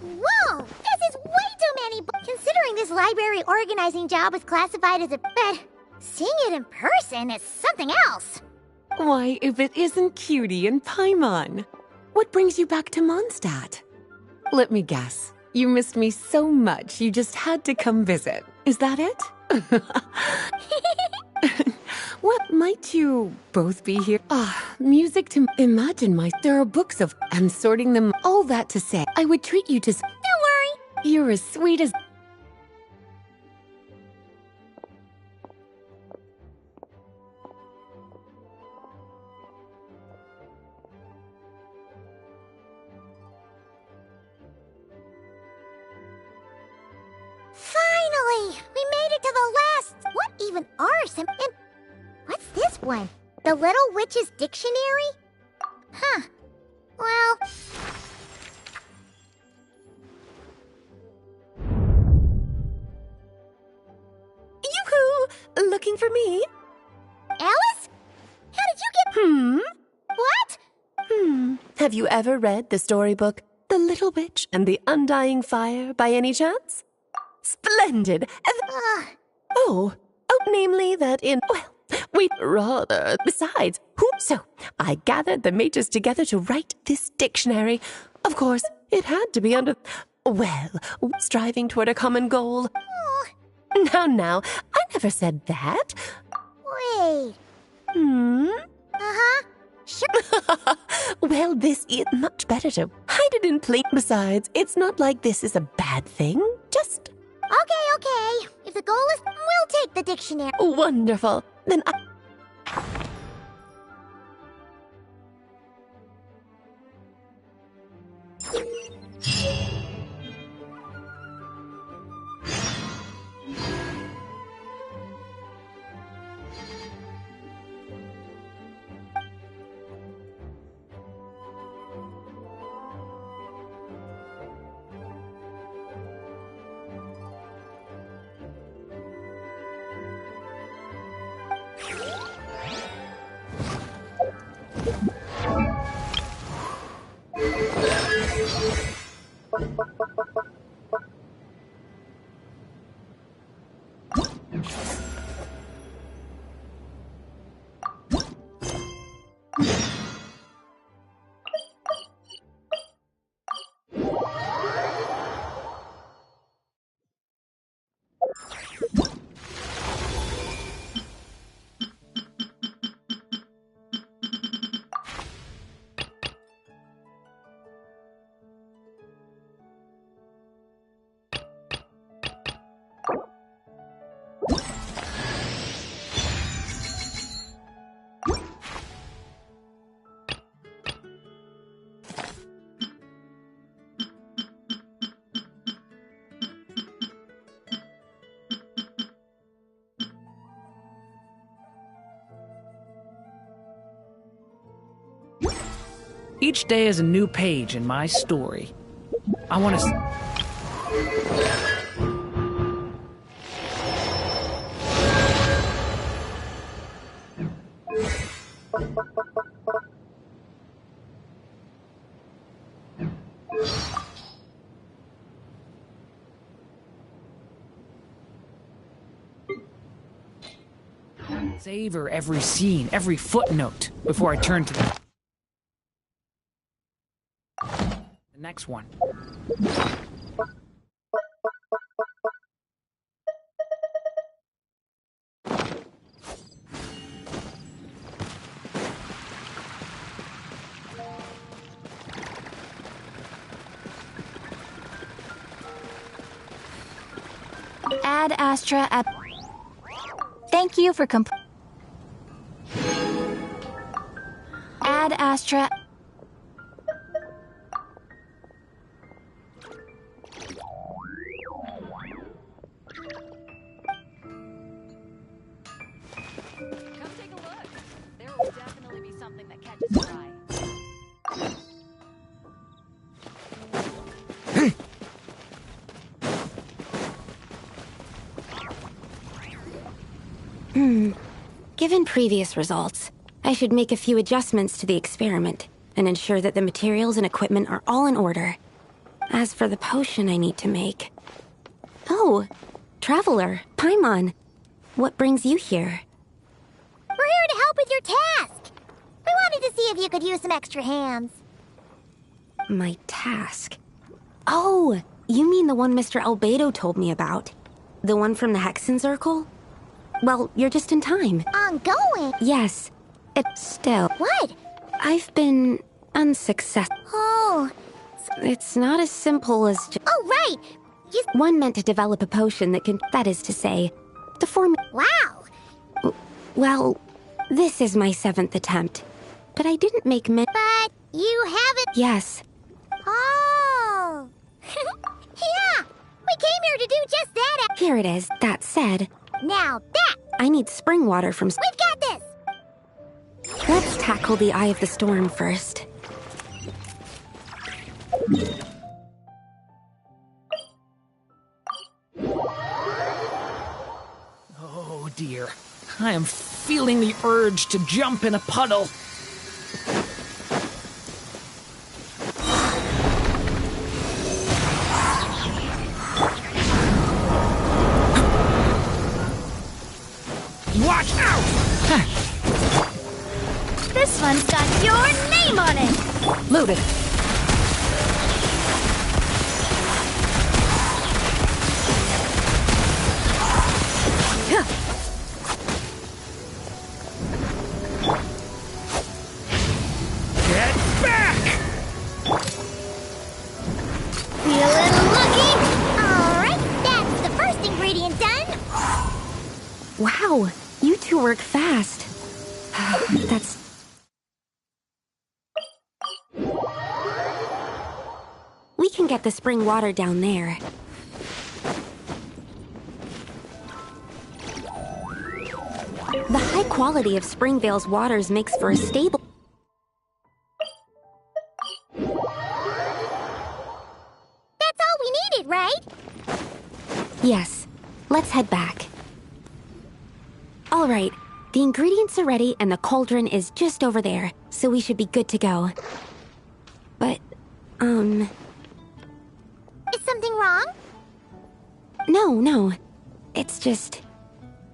Whoa! This is way too many books. Considering this library organizing job was classified as a... But seeing it in person is something else. Why, if it isn't Cutie and Paimon. What brings you back to Mondstadt? Let me guess. You missed me so much you just had to come visit. Is that it? What might you both be here? Music to imagine there are books of and sorting them. All that to say, I would treat you to. Don't worry. You're as sweet as. Finally! We made it to the last... What even are some... And what's this one? The Little Witch's Dictionary? Huh. Well... Yoo-hoo! Looking for me? Alice? How did you get... What? Have you ever read the storybook The Little Witch and the Undying Fire by any chance? Splendid! Oh, namely that in... Well, we rather... Besides, so I gathered the mages together to write this dictionary. Of course, it had to be under... Well, striving toward a common goal. Now, I never said that. Wait. Uh-huh. Sure. Well, this is much better to hide it in plain. Besides, it's not like this is a bad thing. Just... Okay. If the goal is... We'll take the dictionary. Wonderful. Then I... Each day is a new page in my story. I want to... savor every scene, every footnote, before I turn to the next one. Ad Astra at... Thank you for Ad Astra... Come take a look. There will definitely be something that catches your eye. Given previous results, I should make a few adjustments to the experiment and ensure that the materials and equipment are all in order. As for the potion I need to make... Oh, Traveler, Paimon, what brings you here? We're here to help with your task. We wanted to see if you could use some extra hands. My task? Oh, you mean the one Mr. Albedo told me about? The one from the Hexen Circle? Well, you're just in time. Ongoing? Yes. It's still. What? I've been unsuccessful. Oh. It's not as simple as Oh, right! One meant to develop a potion that can. That is to say, the form. Wow! Well, this is my 7th attempt. But I didn't make But you haven't. Yes. Oh! Yeah! We came here to do just that! Here it is. That said. Now that! I need spring water from. We've got this! Let's tackle the Eye of the Storm first. Oh dear. I am feeling the urge to jump in a puddle. Watch out! This one's got your name on it! Loaded. Get back! Feeling lucky? Alright, that's the first ingredient done! Wow, you two work fast. That's. We can get the spring water down there. The high quality of Springvale's waters makes for a stable. That's all we needed, right? Yes, let's head back. All right, the ingredients are ready and the cauldron is just over there, so we should be good to go. But, Is something wrong? No. It's just...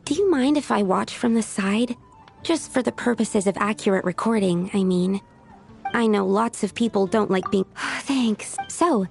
Do you mind if I watch from the side? Just for the purposes of accurate recording, I mean. I know lots of people don't like being... Thanks. So...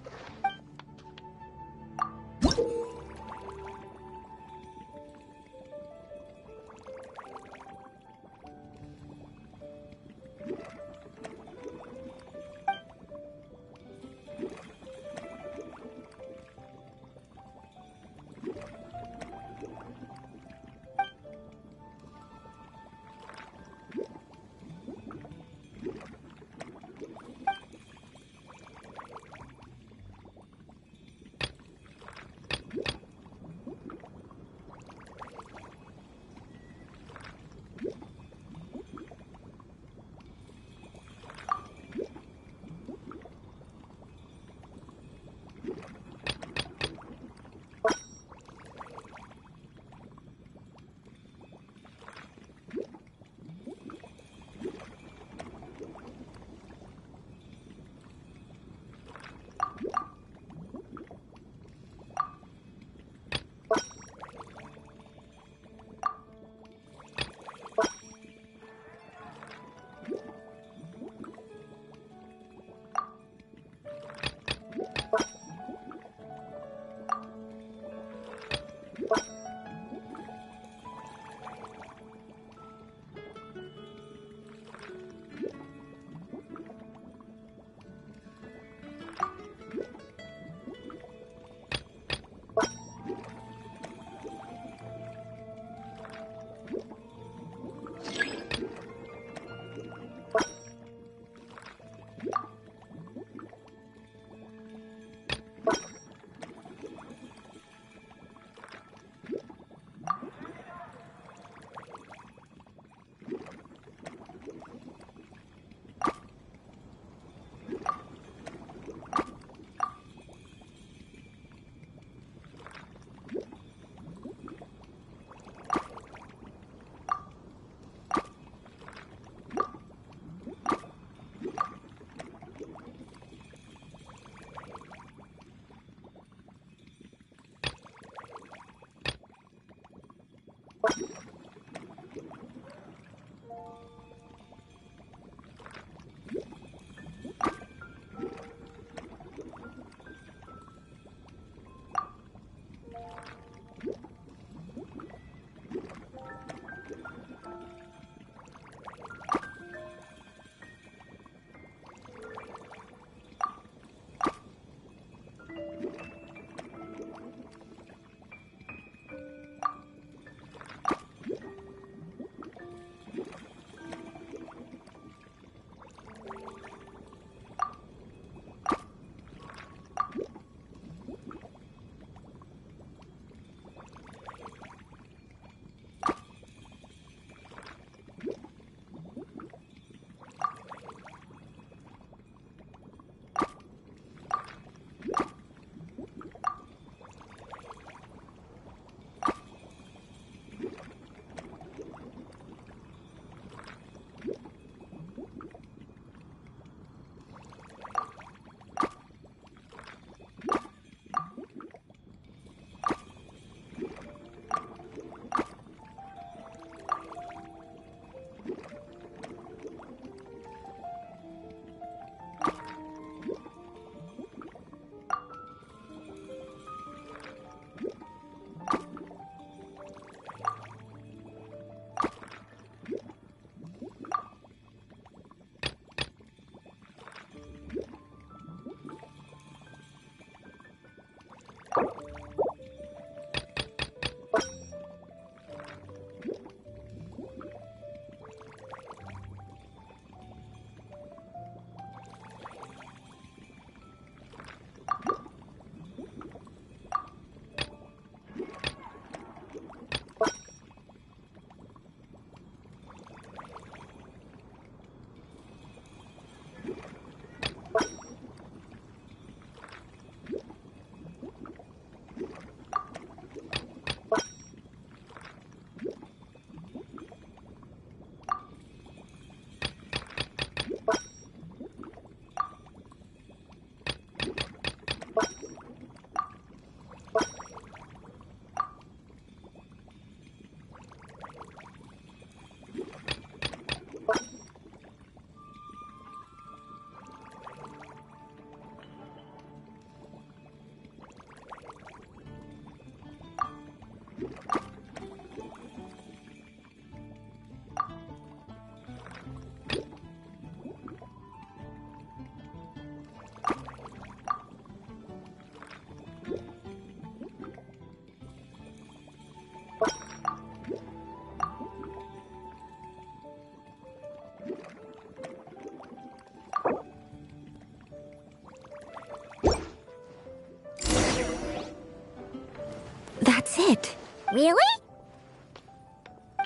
That's it. Really?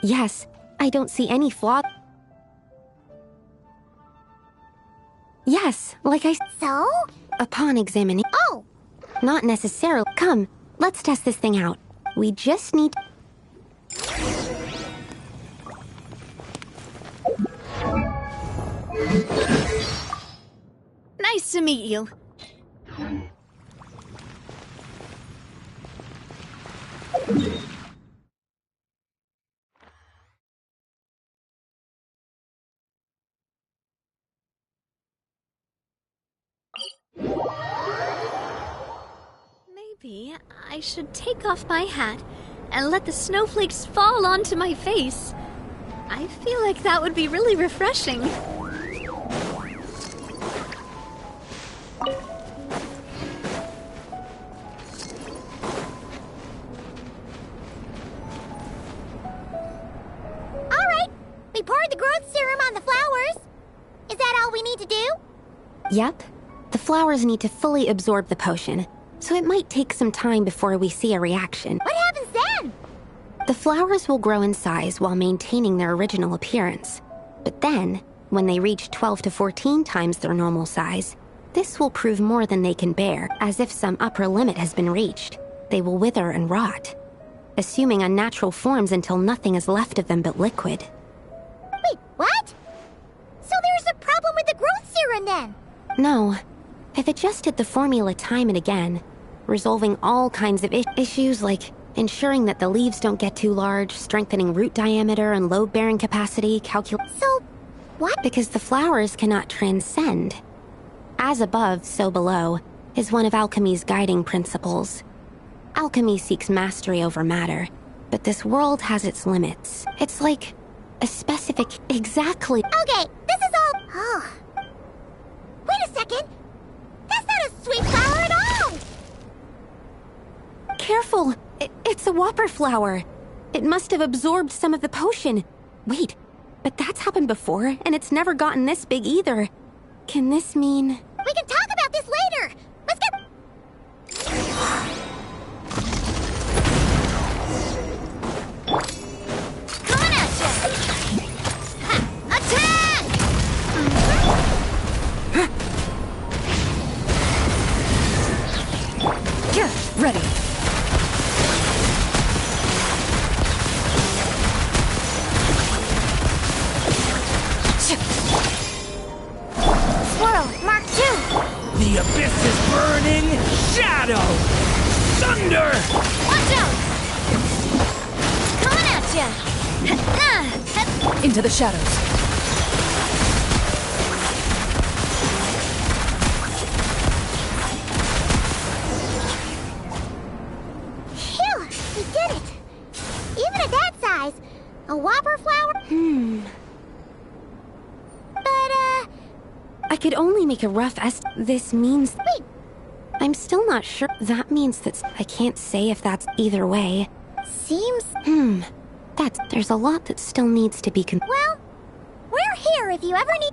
Yes, I don't see any flaw. Yes, like I... So? Upon examining... Oh! Not necessarily. Come, let's test this thing out. We just need... Nice to meet you. Maybe I should take off my hat and let the snowflakes fall onto my face. I feel like that would be really refreshing. Alright, we poured the growth serum on the flowers. Is that all we need to do? Yep. The flowers need to fully absorb the potion, so it might take some time before we see a reaction. What happens then? The flowers will grow in size while maintaining their original appearance. But then, when they reach 12 to 14 times their normal size, this will prove more than they can bear, as if some upper limit has been reached. They will wither and rot, assuming unnatural forms until nothing is left of them but liquid. Wait, what? So there's a problem with the growth serum then? No. I've adjusted the formula time and again, resolving all kinds of issues like ensuring that the leaves don't get too large, strengthening root diameter and load-bearing capacity, So, what? Because the flowers cannot transcend. As above, so below, is one of alchemy's guiding principles. Alchemy seeks mastery over matter, but this world has its limits. It's like a specific... Exactly. Okay, this is all... Oh. Wait a second. That's not a sweet flower at all! Careful! It's a whopper flower. It must have absorbed some of the potion. Wait, but that's happened before, and it's never gotten this big either. Can this mean... We can talk about this later! Let's get... Coming at you! Attack! Yeah, ready. Swirl, Mark 2! The abyss is burning! Shadow! Thunder! Watch out! Coming at you! Into the shadows. Phew, we did it! Even at that size, a whopper flower? But, I could only make a rough This means... Wait. I'm still not sure. That means that I can't say if that's either way. Seems... There's a lot that still needs to be Well, we're here if you ever need...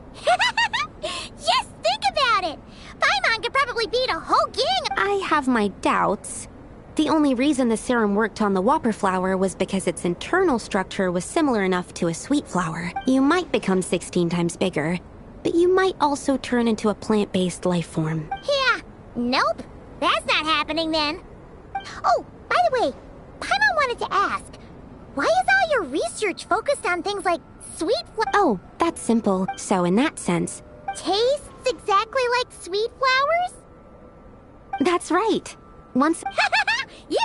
Just think about it! Paimon could probably beat a whole gang of... I have my doubts. The only reason the serum worked on the whopper flower was because its internal structure was similar enough to a sweet flower. You might become 16 times bigger, but you might also turn into a plant-based life form. Yeah, nope. That's not happening then. Oh, by the way, Paimon wanted to ask, why is all your research focused on things like sweet Oh, that's simple. So in that sense... Tastes exactly like sweet flowers? That's right. Once... Yep.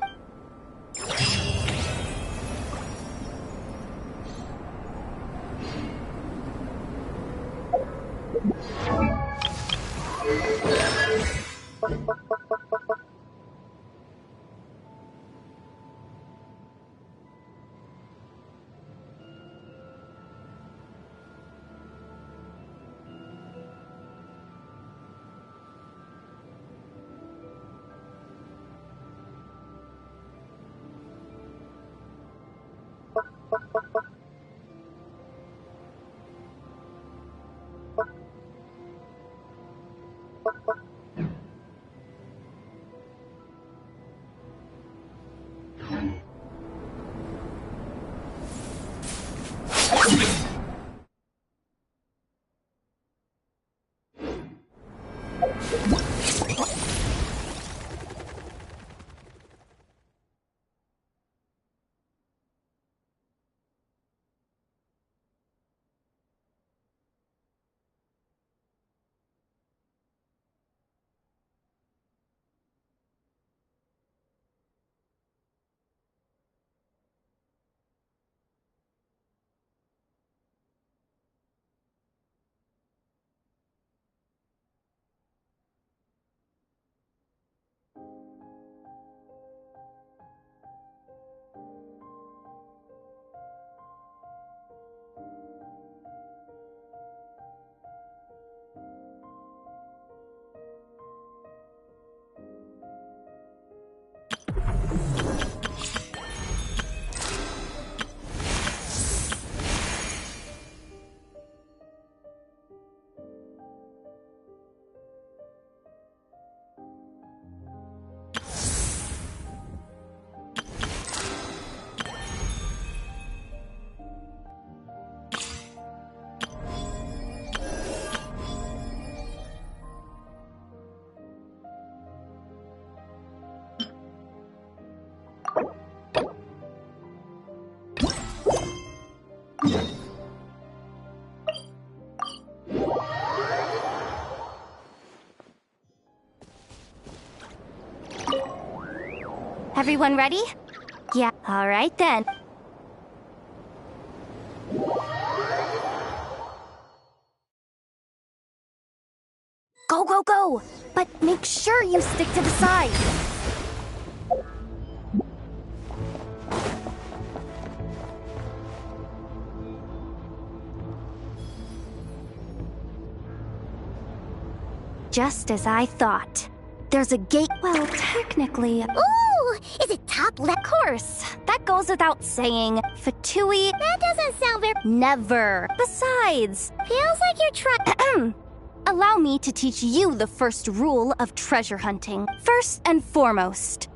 Everyone ready? Yeah, alright then. Go, go, go! But make sure you stick to the side. Just as I thought. There's a gate. Well, technically. Ooh! Is it top left? Of course. That goes without saying. Fatui. That doesn't sound very. Never. Besides. Feels like you're trying. Allow me to teach you the first rule of treasure hunting. First and foremost.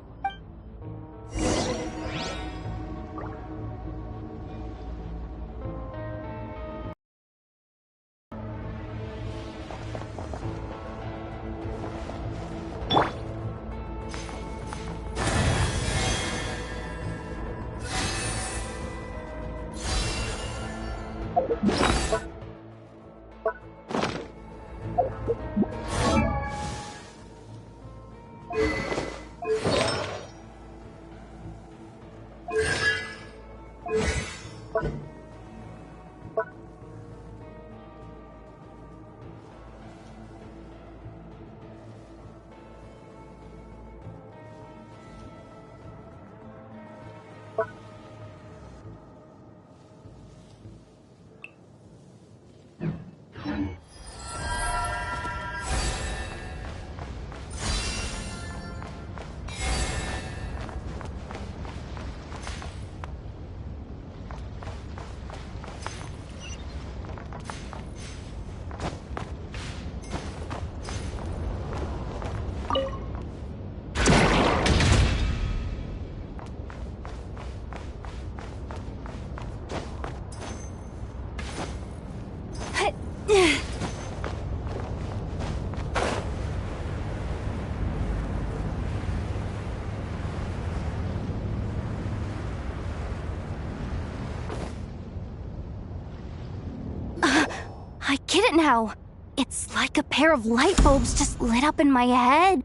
I get it now. It's like a pair of light bulbs just lit up in my head.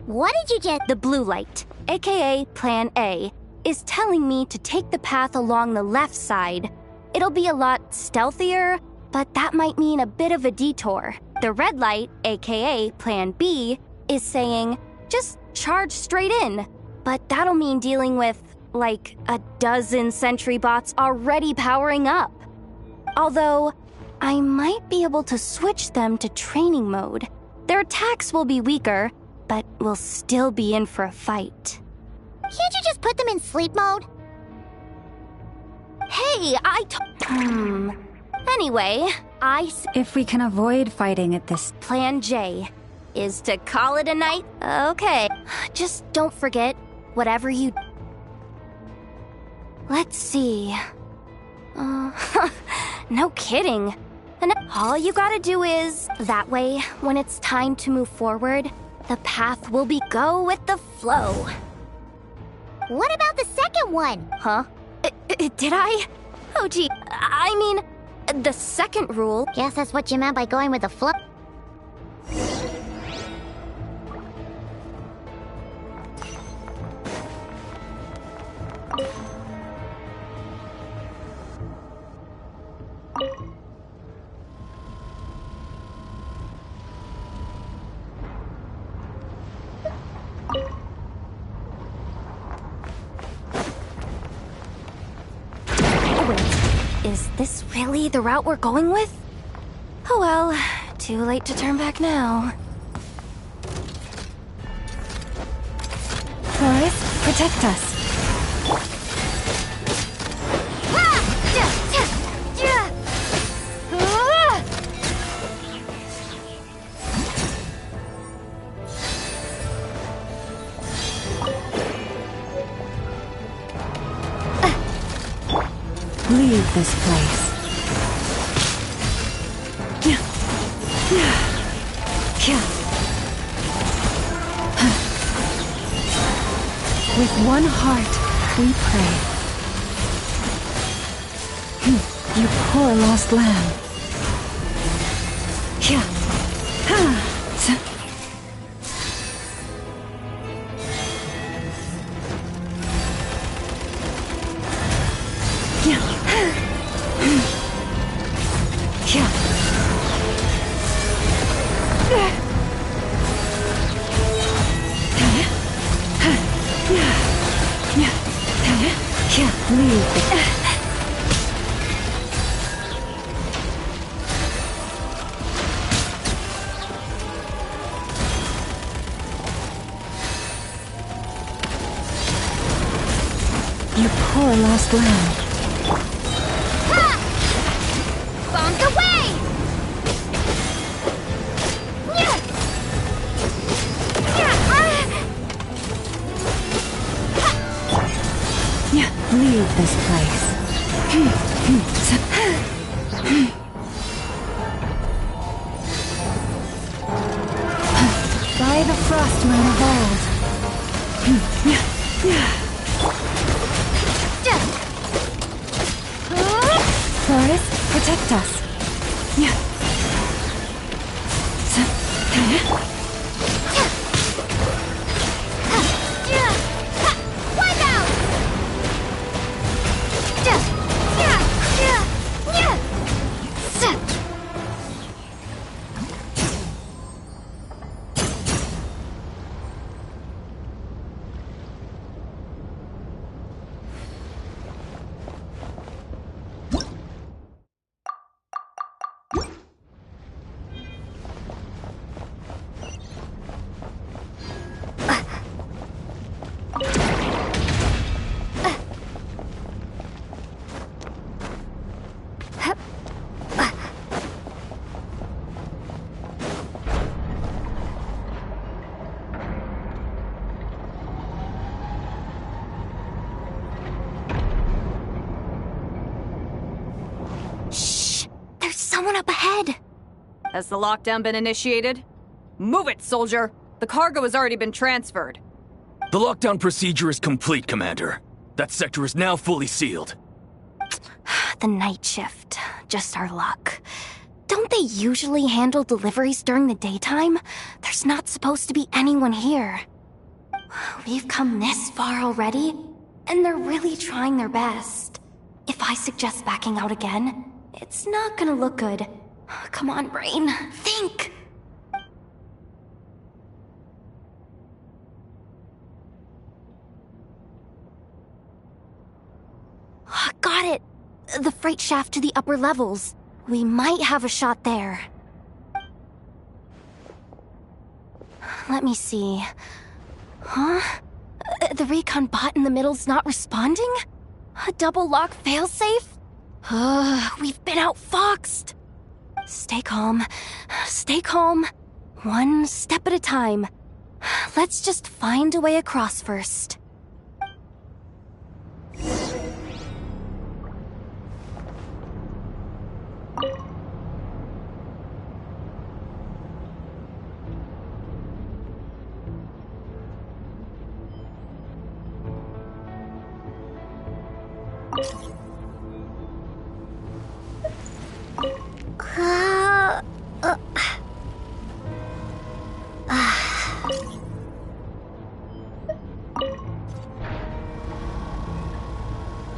What did you get? The blue light, aka Plan A, is telling me to take the path along the left side. It'll be a lot stealthier, but that might mean a bit of a detour. The red light, aka Plan B, is saying, just charge straight in. But that'll mean dealing with, like, a dozen sentry bots already powering up. Although, I might be able to switch them to training mode. Their attacks will be weaker, but we'll still be in for a fight. Can't you just put them in sleep mode? Hey, Anyway, If we can avoid fighting at this... Plan J is to call it a night? Okay. Just don't forget, whatever you... Let's see... no kidding. And all you gotta do is... That way, when it's time to move forward, the path will be go with the flow. What about the second one? Huh? Did I? Oh gee, I mean, the second rule... Guess that's what you meant by going with the flow. Is this really the route we're going with? Oh well, too late to turn back now. Forest, protect us. Leave this place. With one heart, we pray. You poor lost lamb. You poor lost lamb. Bombs away! Leave this place. By the frost moon of old. Forest, protect us. Someone up ahead! Has the lockdown been initiated? Move it, soldier! The cargo has already been transferred. The lockdown procedure is complete, Commander. That sector is now fully sealed. The night shift. Just our luck. Don't they usually handle deliveries during the daytime? There's not supposed to be anyone here. We've come this far already, and they're really trying their best. If I suggest backing out again, it's not gonna look good. Come on, brain. Think! Got it! The freight shaft to the upper levels. We might have a shot there. Let me see. Huh? The recon bot in the middle's not responding? A double lock failsafe? We've been outfoxed. Stay calm. Stay calm. One step at a time. Let's just find a way across first.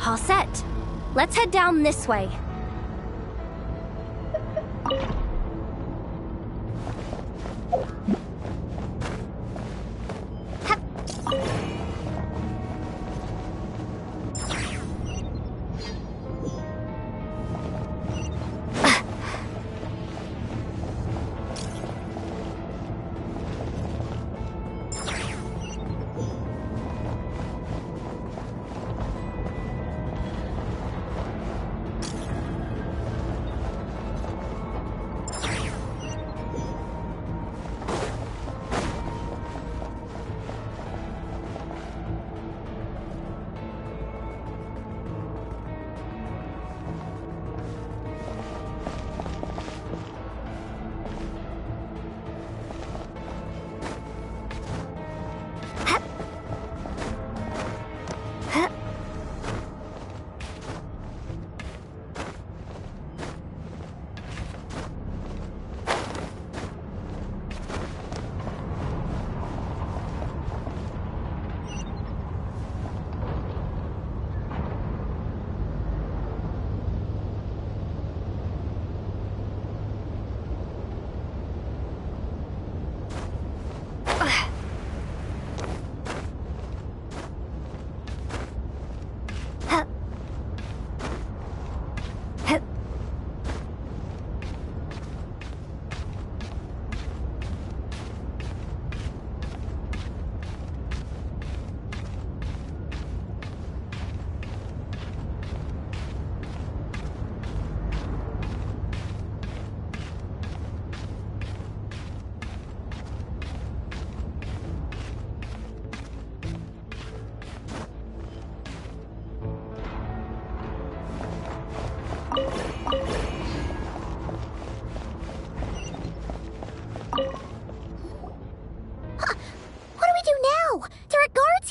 All set. Let's head down this way.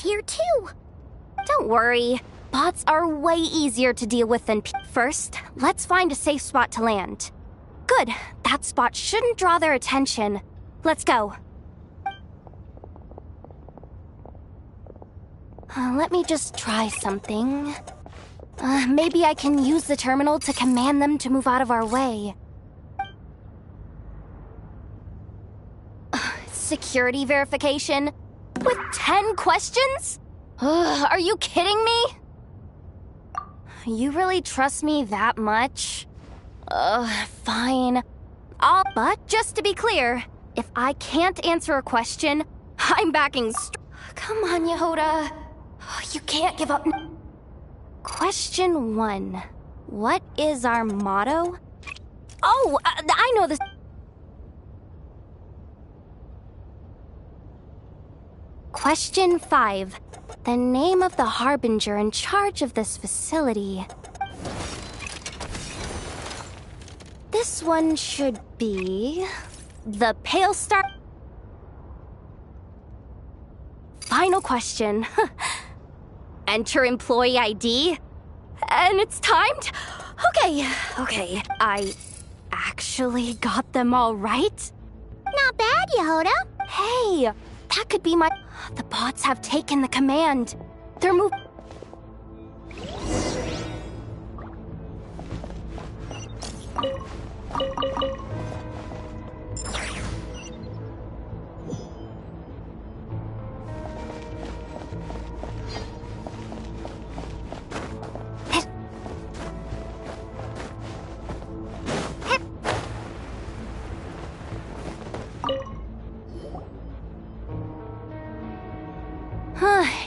Here too. Don't worry. Bots are way easier to deal with than First, let's find a safe spot to land. Good. That spot shouldn't draw their attention. Let's go. Let me just try something. Maybe I can use the terminal to command them to move out of our way. Security verification? With 10 questions? Are you kidding me? You really trust me that much? Fine. But just to be clear, if I can't answer a question, I'm backing Come on, Yehoda. You can't give up. Question 1. What is our motto? Oh, I know this. Question 5. The name of the harbinger in charge of this facility. This one should be... the Pale Star... Final question. Enter employee ID. And it's timed? Okay. I actually got them all right? Not bad, Yehoda. Hey, that could be my... The bots have taken the command. They're moving...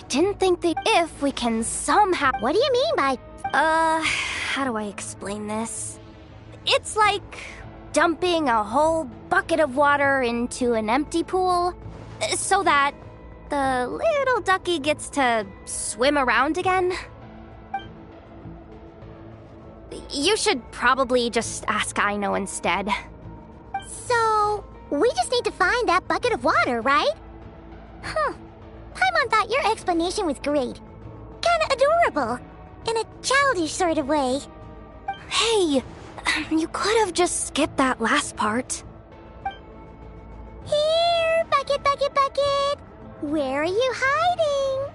Didn't think that if we can somehow... What do you mean by... how do I explain this? It's like dumping a whole bucket of water into an empty pool so that the little ducky gets to swim around again. You should probably just ask Aino instead. So, we just need to find that bucket of water, right? Huh. Paimon thought your explanation was great. Kinda adorable. In a childish sort of way. Hey, you could have just skipped that last part. Here, bucket, bucket, bucket. Where are you hiding?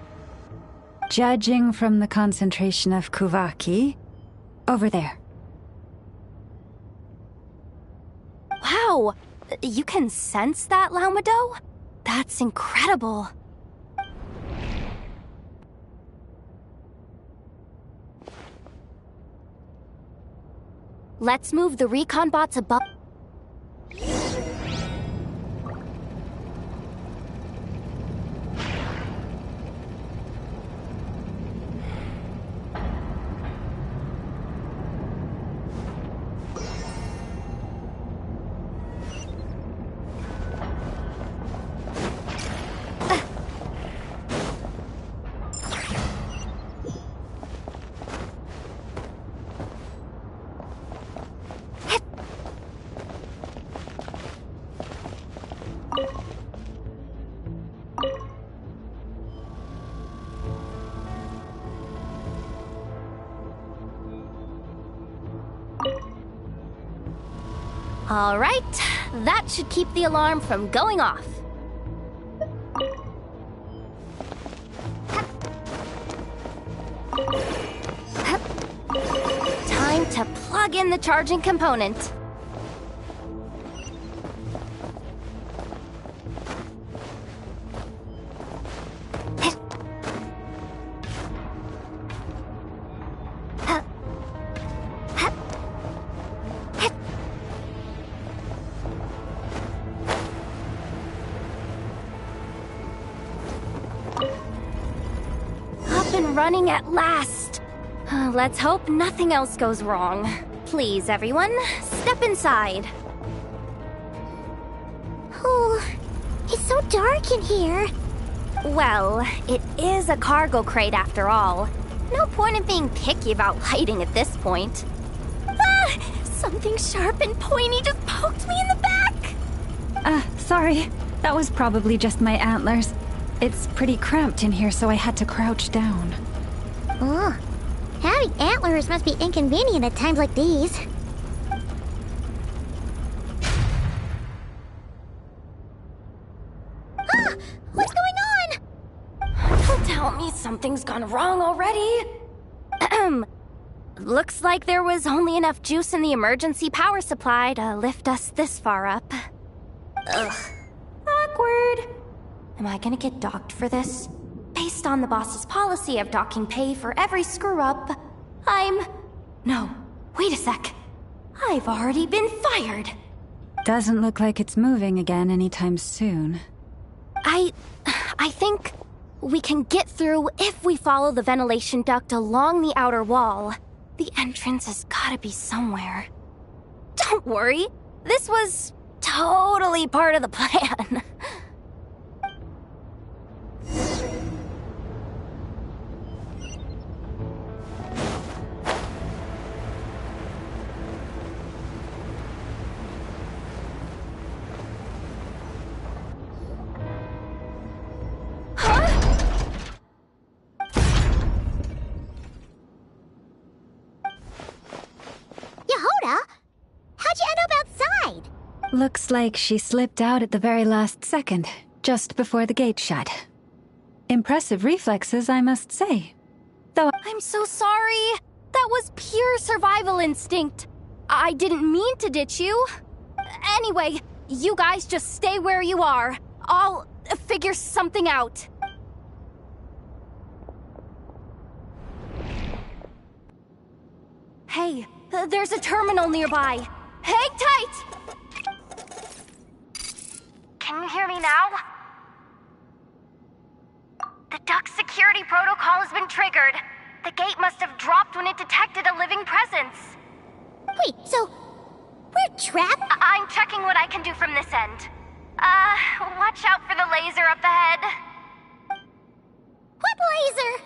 Judging from the concentration of Kuvaki, over there. Wow, you can sense that, Laumado? That's incredible. Let's move the recon bots above. All right, that should keep the alarm from going off. Time to plug in the charging component. Running at last. Let's hope nothing else goes wrong. Please, everyone, step inside. Oh, it's so dark in here. Well, it is a cargo crate after all. No point in being picky about lighting at this point. Ah! Something sharp and pointy just poked me in the back! Sorry. That was probably just my antlers. It's pretty cramped in here, so I had to crouch down. Oh, having antlers must be inconvenient at times like these. Ah! What's going on? Don't tell me something's gone wrong already. Looks like there was only enough juice in the emergency power supply to lift us this far up. Ugh. Awkward. Am I gonna get docked for this? Based on the boss's policy of docking pay for every screw-up, No, wait a sec. I've already been fired. Doesn't look like it's moving again anytime soon. I think we can get through if we follow the ventilation duct along the outer wall. The entrance has gotta be somewhere. Don't worry, this was totally part of the plan. How'd you end up outside? Looks like she slipped out at the very last second, just before the gate shut. Impressive reflexes, I must say. Though I'm so sorry. That was pure survival instinct. I didn't mean to ditch you. Anyway, you guys just stay where you are. I'll figure something out. Hey, there's a terminal nearby. Hang tight! Can you hear me now? The duct security protocol has been triggered. The gate must have dropped when it detected a living presence. Wait, so we're trapped? I'm checking what I can do from this end. Watch out for the laser up ahead. What laser?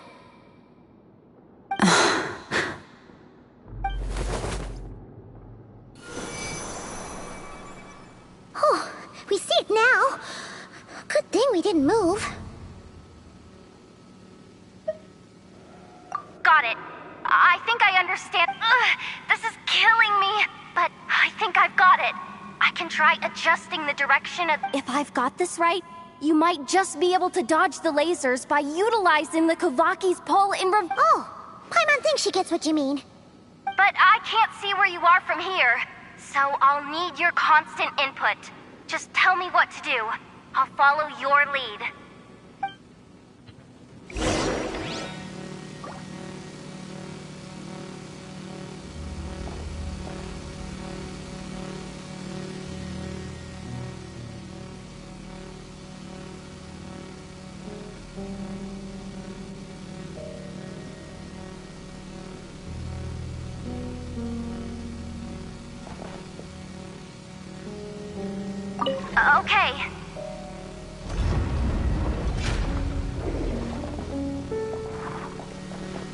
Oh, we see it now. Good thing we didn't move. Got it. I think I understand. This is killing me, but I think I've got it. I can try adjusting the direction of... If I've got this right, you might just be able to dodge the lasers by utilizing the Kavaki's pull in Oh, Paimon thinks she gets what you mean. But I can't see where you are from here, so I'll need your constant input. Just tell me what to do. I'll follow your lead. Okay.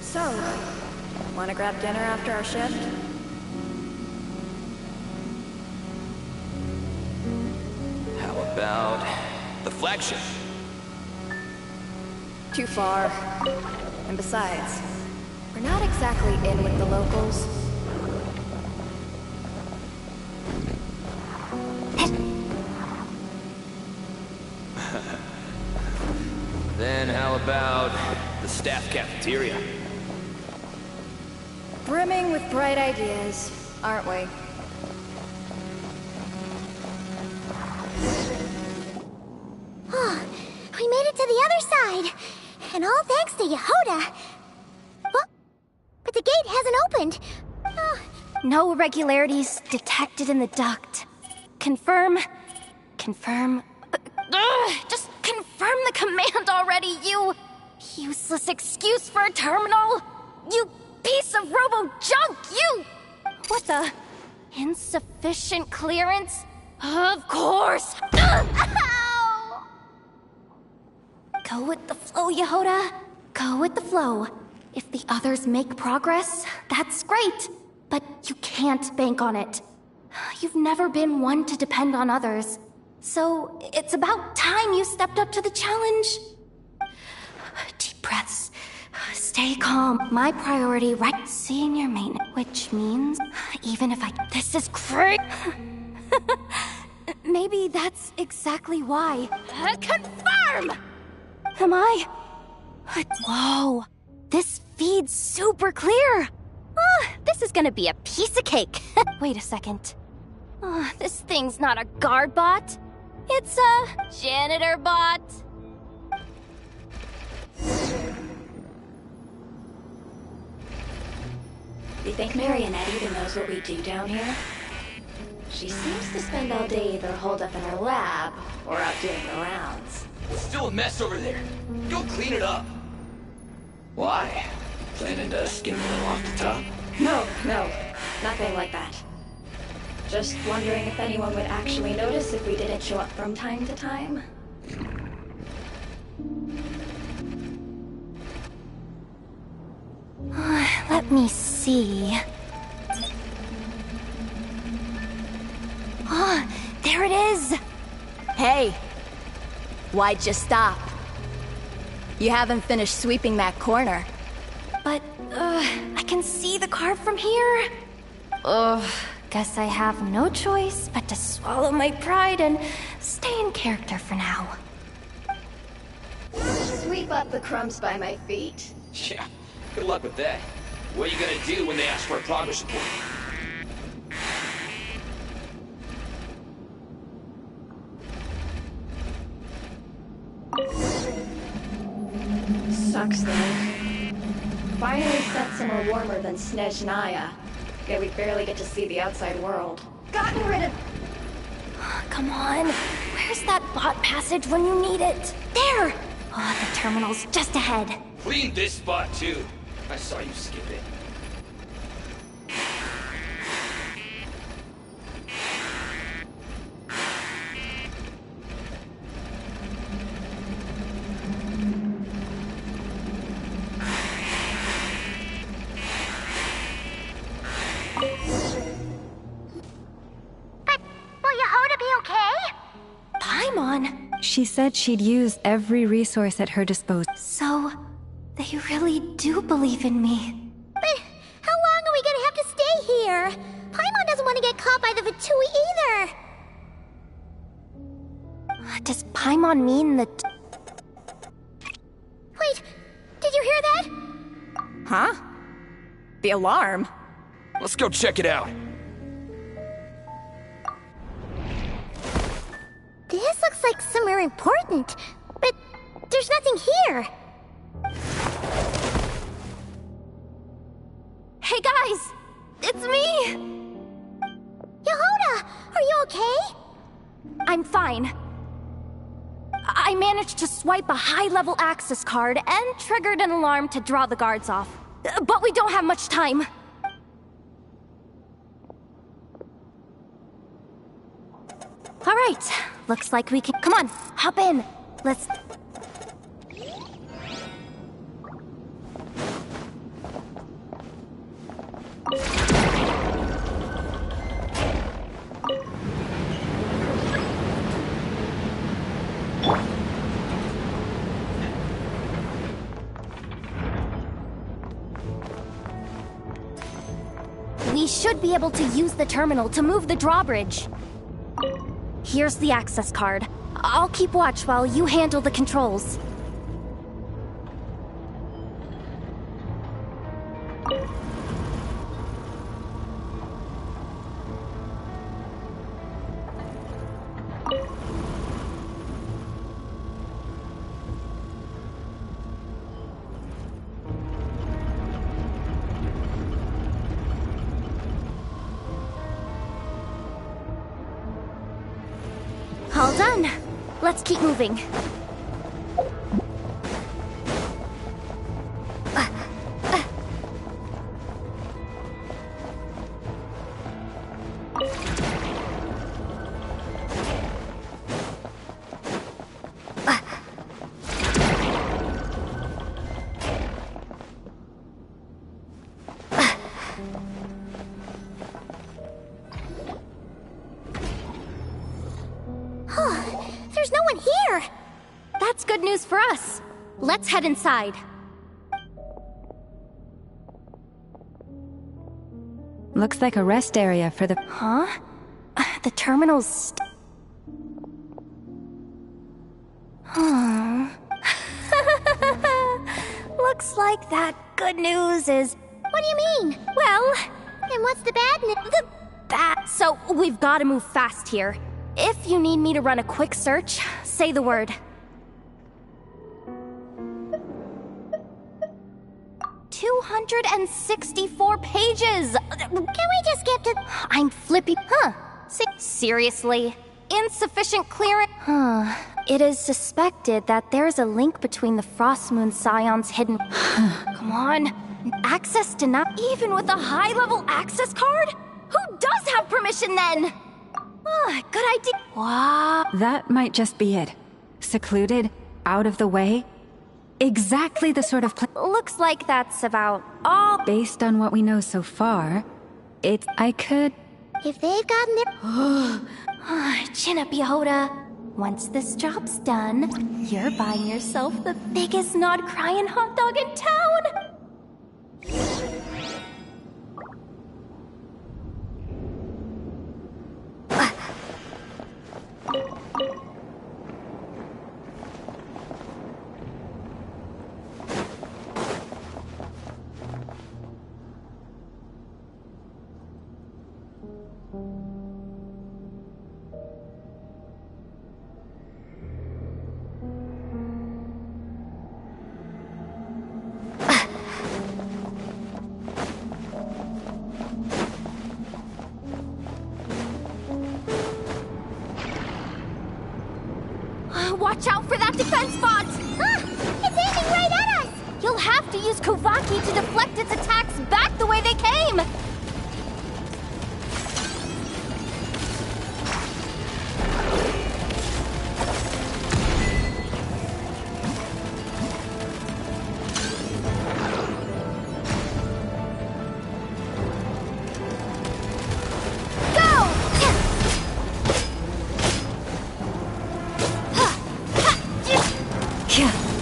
So, wanna grab dinner after our shift? How about the flagship? Too far. And besides, we're not exactly in with the locals. Then how about the staff cafeteria? Brimming with bright ideas, aren't we? Oh, we made it to the other side. And all thanks to Yehoda. Well, but the gate hasn't opened. No irregularities detected in the duct. Confirm. Just confirm the command already, you useless excuse for a terminal. You piece of robo-junk, you! What the? Insufficient clearance? Of course! Ow! Go with the flow, Yehoda. Go with the flow. If the others make progress, that's great. But you can't bank on it. You've never been one to depend on others. So, it's about time you stepped up to the challenge. Deep breaths. Stay calm. My priority, right? Seeing your maintenance. Which means, even if this is great. Maybe that's exactly why. Confirm! Am I? Whoa. This feed's super clear. This is gonna be a piece of cake. Wait a second. This thing's not a guard bot. It's a janitor bot. You think Marionette even knows what we do down here? She seems to spend all day either holed up in her lab or out doing the rounds. It's still a mess over there. Go clean it up. Why? Planning to skim a little off the top? No, nothing like that. Just wondering if anyone would actually notice if we didn't show up from time to time. Let me see. There it is! Hey! Why'd you stop? You haven't finished sweeping that corner. But, I can see the card from here. Guess I have no choice but to swallow my pride and stay in character for now. Sweep up the crumbs by my feet. Yeah, good luck with that. What are you gonna do when they ask for a progress report? Sucks though. Finally sent somewhere warmer than Snezhnaya. Yet we barely get to see the outside world. Gotten rid of... Come on. Where's that bot passage when you need it? There! Oh, the terminal's just ahead. Clean this spot too. I saw you skip it. Will Yehoda be okay? Paimon! She said she'd use every resource at her disposal. So, they really do believe in me. But how long are we gonna have to stay here? Paimon doesn't want to get caught by the Fatui either. Does Paimon mean that... Wait, did you hear that? Huh? The alarm? Let's go check it out. This looks like somewhere important, but there's nothing here. Hey guys! It's me! Yehoda, are you okay? I'm fine. I managed to swipe a high-level access card and triggered an alarm to draw the guards off. But we don't have much time. All right, looks like we can... Come on, hop in. Let's... We should be able to use the terminal to move the drawbridge. Here's the access card. I'll keep watch while you handle the controls. All done. Let's keep moving. There's no one here! That's good news for us. Let's head inside. Looks like a rest area for the... Huh? The terminal's... Looks like that good news is... What do you mean? Well... And what's the bad news? The bad... So, we've gotta move fast here. If you need me to run a quick search, say the word. 264 pages! Can we just skip to... I'm flippy... Huh. Seriously? Insufficient clearance? Huh. It is suspected that there's a link between the Frostmoon Scion's hidden... Come on. Access denied... Even with a high-level access card? Who does have permission then? Good idea. Wow. That might just be it. Secluded, out of the way. Exactly the sort of place... Looks like that's about all... Based on what we know so far, I could... If they've gotten their... Chin up, Yehoda. Once this job's done, you're buying yourself the biggest nod-crying hot dog in town! Watch out for that defense bot! to use Kuvaki to deflect its attacks back the way they came!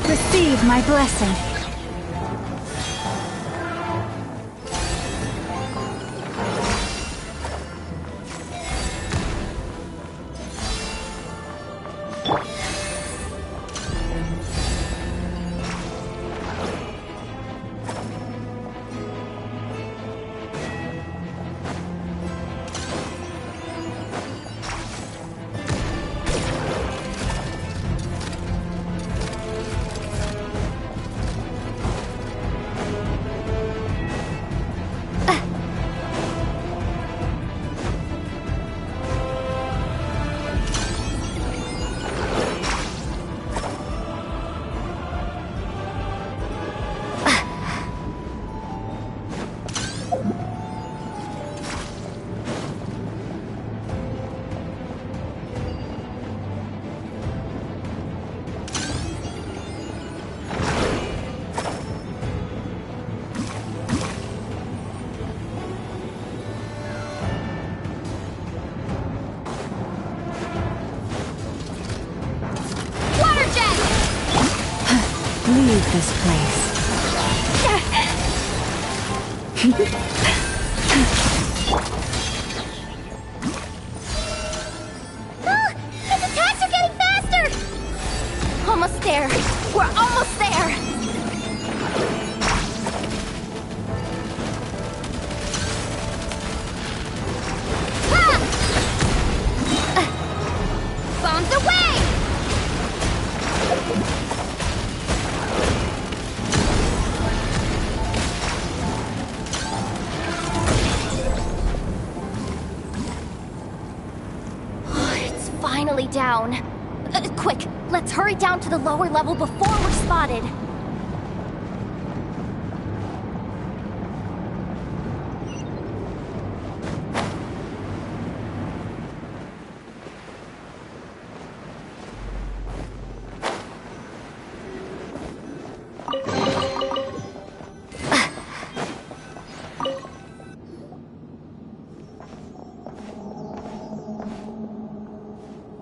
Receive my blessing. Leave this place. His attacks are getting faster! Almost there. We're almost there! Bombs away! Finally down. Quick, let's hurry down to the lower level before we're spotted.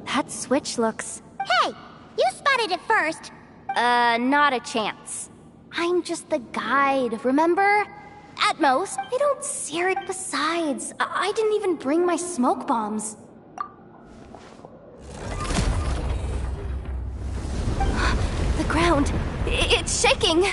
That switch looks... Hey! You spotted it first! Not a chance. I'm just the guide, remember? At most, they don't sear it. Besides, I didn't even bring my smoke bombs. The ground, it's shaking!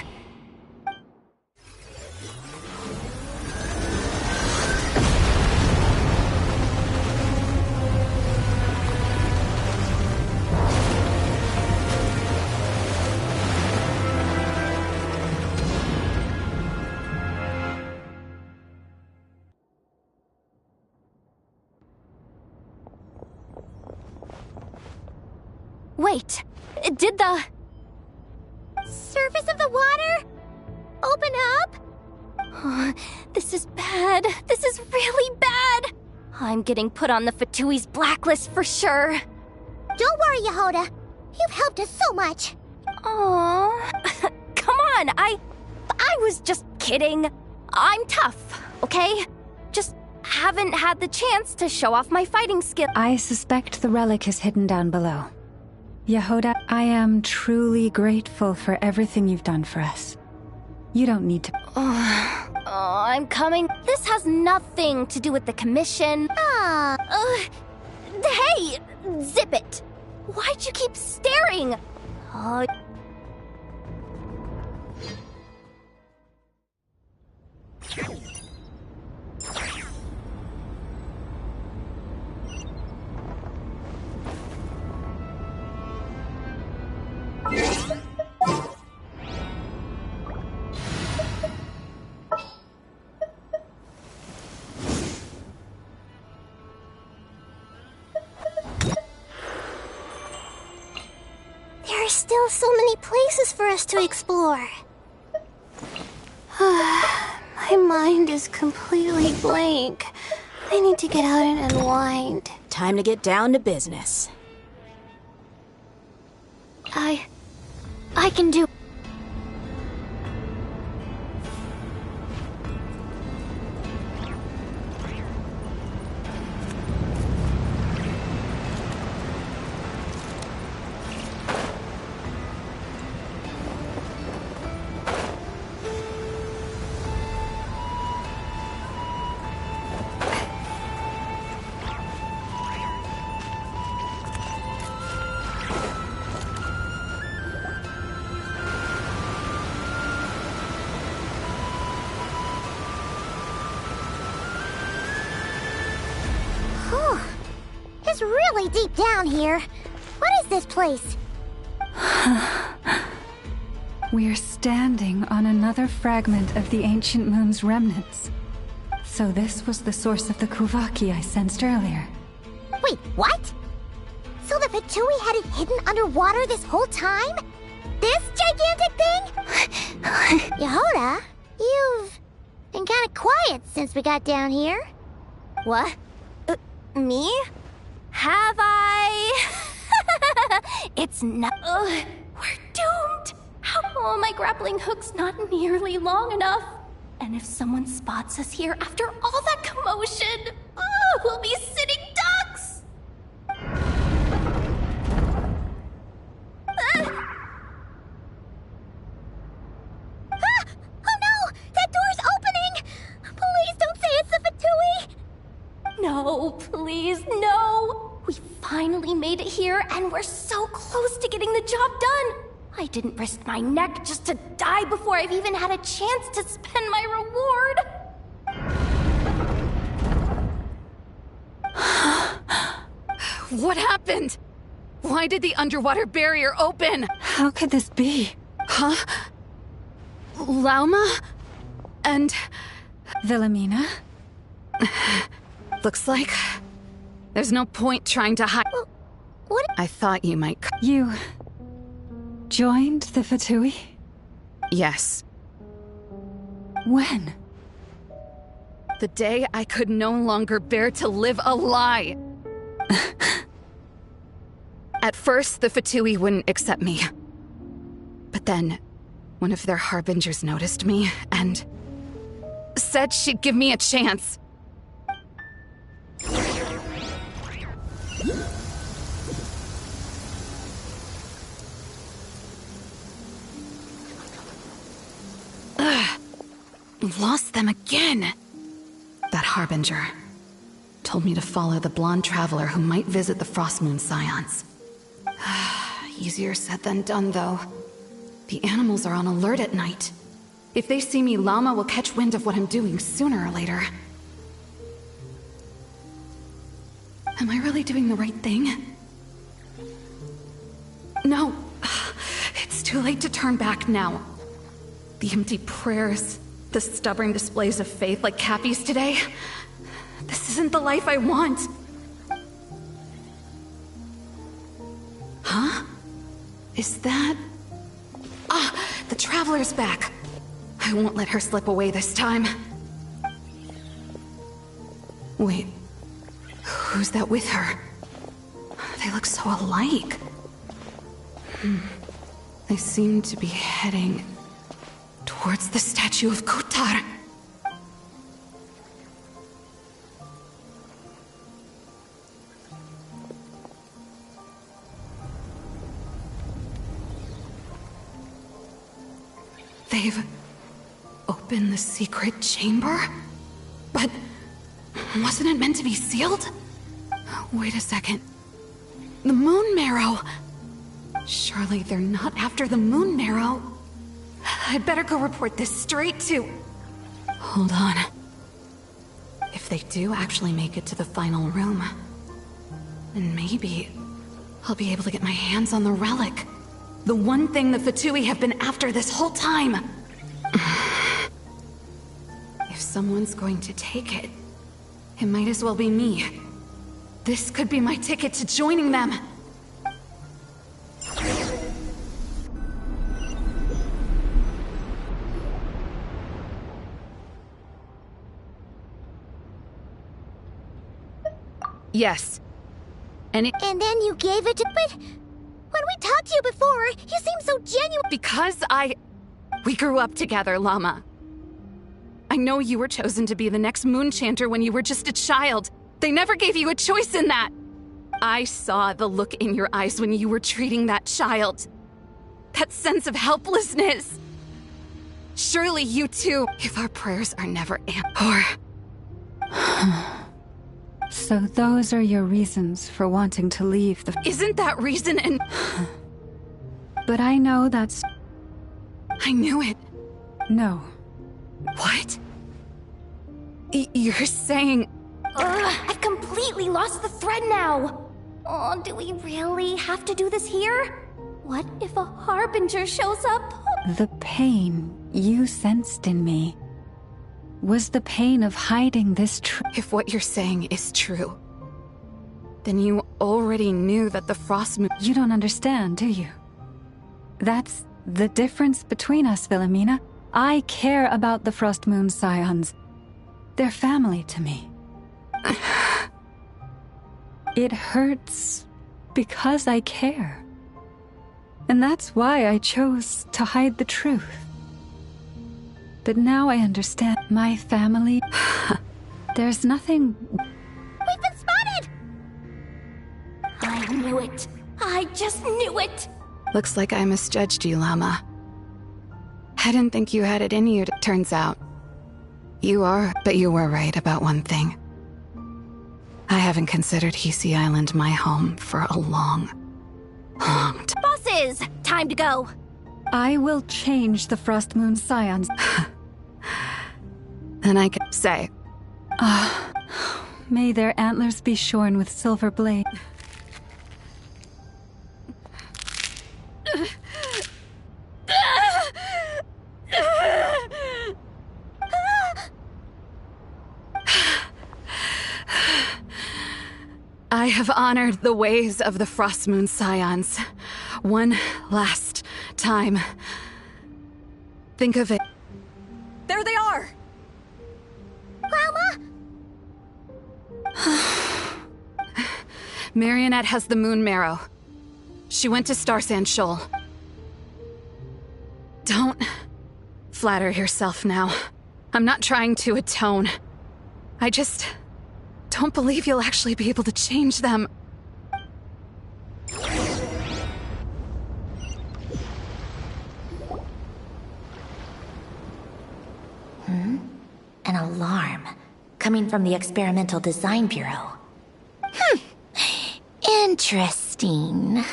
Wait, did the... surface of the water open up? This is bad. This is really bad. I'm getting put on the Fatui's blacklist for sure. Don't worry, Yehoda. You've helped us so much. Aww. Come on, I was just kidding. I'm tough, okay? Just haven't had the chance to show off my fighting skill. I suspect the relic is hidden down below. Yehoda, I am truly grateful for everything you've done for us. You don't need to... I'm coming. This has nothing to do with the commission. Hey! Zip it! Why'd you keep staring? There are still so many places for us to explore. My mind is completely blank. I need to get out and unwind. Time to get down to business. I can do. It's really deep down here. What is this place? We're standing on another fragment of the ancient moon's remnants. So this was the source of the Kuvaki I sensed earlier. Wait, what? So the Fatui had it hidden underwater this whole time? This gigantic thing? Yehoda, you've been kind of quiet since we got down here. What? Me? Have I? It's not. We're doomed. How? Oh, my grappling hook's not nearly long enough. And if someone spots us here after all that commotion, we'll be sitting ducks. Oh no! That door's opening! Please don't say it's the Fatui! No, please, no! We finally made it here, and we're so close to getting the job done! I didn't risk my neck just to die before I've even had a chance to spend my reward! What happened? Why did the underwater barrier open? How could this be? Huh? Lauma? And... Wilhelmina? Looks like there's no point trying to hide. What? I thought you might. You joined the Fatui? Yes. When? The day I could no longer bear to live a lie. At first, the Fatui wouldn't accept me. But then, one of their harbingers noticed me and said she'd give me a chance. Lost them again. That harbinger told me to follow the blonde traveler who might visit the Frostmoon Scions. Easier said than done, though. The animals are on alert at night. If they see me, Llama will catch wind of what I'm doing sooner or later. Am I really doing the right thing? No. It's too late to turn back now. The empty prayers, the stubborn displays of faith like Cappy's today. This isn't the life I want. Huh? Is that... the Traveler's back. I won't let her slip away this time. Wait, who's that with her? They look so alike. They seem to be heading towards the statue of Kutar. They've opened the secret chamber? But wasn't it meant to be sealed? Wait a second. The Moon Marrow! Surely they're not after the Moon Marrow. I'd better go report this straight to... Hold on. If they do actually make it to the final room, then maybe I'll be able to get my hands on the relic. The one thing the Fatui have been after this whole time. If someone's going to take it, it might as well be me. This could be my ticket to joining them. Yes. And then you gave it to... But when we talked to you before, you seemed so genuine. Because we grew up together, Llama. I know you were chosen to be the next moon chanter when you were just a child. They never gave you a choice in that. I saw the look in your eyes when you were treating that child. That sense of helplessness. Surely you too, if our prayers are never answered. So those are your reasons for wanting to leave the... Isn't that reason and... But I know that's... I knew it. No. What? You're saying... I've completely lost the thread now. Oh, do we really have to do this here? What if a harbinger shows up? The pain you sensed in me was the pain of hiding this truth. If what you're saying is true, then you already knew that the frost moon... You don't understand, do you? That's the difference between us, Wilhelmina. I care about the Frost Moon Scions. They're family to me. It hurts because I care. And that's why I chose to hide the truth. But now I understand my family. There's nothing... We've been spotted! I knew it. I just knew it. Looks like I misjudged you, Llama. I didn't think you had it in you, turns out. But you were right about one thing. I haven't considered Hisi Island my home for a long time. Bosses! Time to go. I will change the Frost Moon Scions. And I can say... May their antlers be shorn with silver blade. I have honored the ways of the Frost Moon Scions. One last time. Think of it. There they are! Grandma? Marionette has the moon marrow. She went to Star Sand Shoal. Don't flatter yourself now. I'm not trying to atone. I just don't believe you'll actually be able to change them. An alarm coming from the Experimental Design Bureau. Interesting.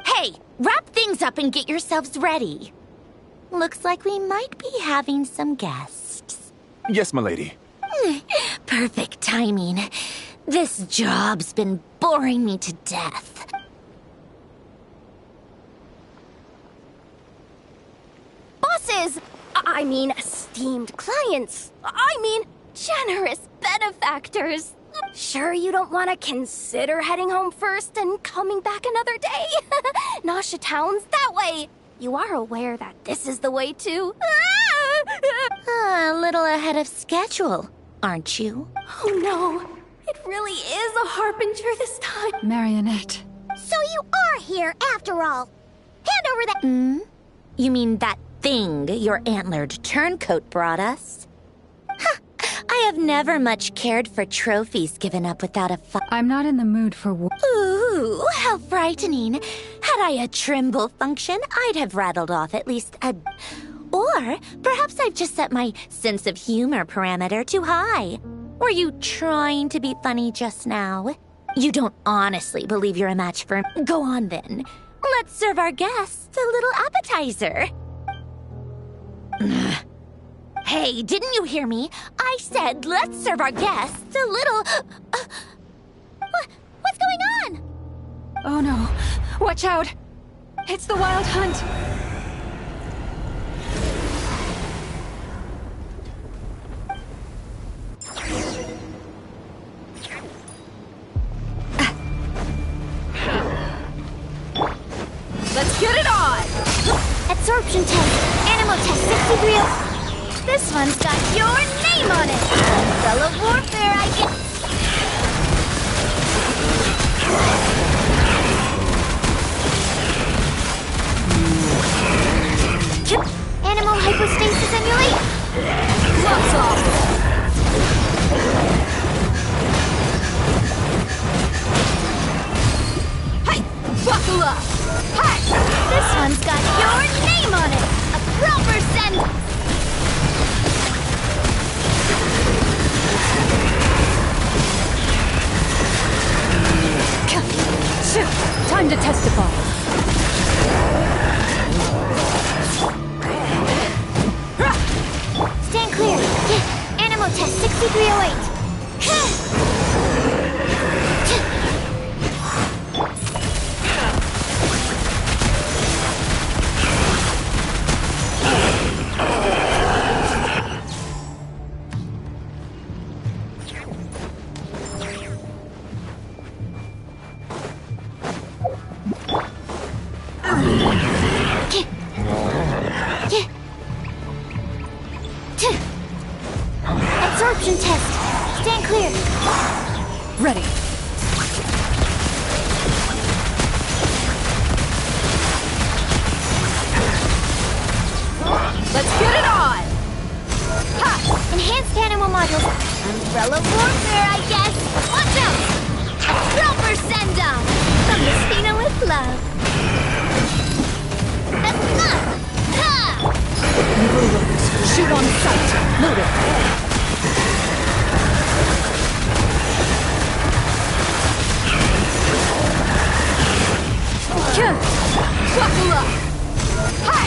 Hey, wrap things up and get yourselves ready. Looks like we might be having some guests. Yes, milady. Perfect timing. This job's been boring me to death. Bosses! I mean, esteemed clients. I mean, generous benefactors. Sure you don't want to consider heading home first and coming back another day? Nasha Town's that way. You are aware that this is the way too. A little ahead of schedule, aren't you? Oh no, it really is a harbinger this time. Marionette. So you are here after all. Hand over that... You mean that thing your antlered turncoat brought us? I have never much cared for trophies given up without a fight. I'm not in the mood for war. Ooh, how frightening. Had I a Trimble function, I'd have rattled off at least a... Or perhaps I've just set my sense of humor parameter too high. Were you trying to be funny just now? You don't honestly believe you're a match for... Go on then. Let's serve our guests a little appetizer. Hey, didn't you hear me? I said let's serve our guests a little... What's going on? Oh no. Watch out. It's the Wild Hunt. Let's get it on! Absorption test. Animal test 63... This one's got your name on it! Cell of warfare, I get... Animal hypostasis emulate. Gloves off. Hey, buckle up. Hi. This one's got your name on it. A proper send. Time to testify. Stand clear. Animal test 6308. Absorption test. Stand clear. Ready. Let's get it on! Ha! Enhanced animal modules. Umbrella warfare, I guess. Watch out! A proper send-down! From the Spina with love. Shoot on sight. Loaded. Buckle up! Hi!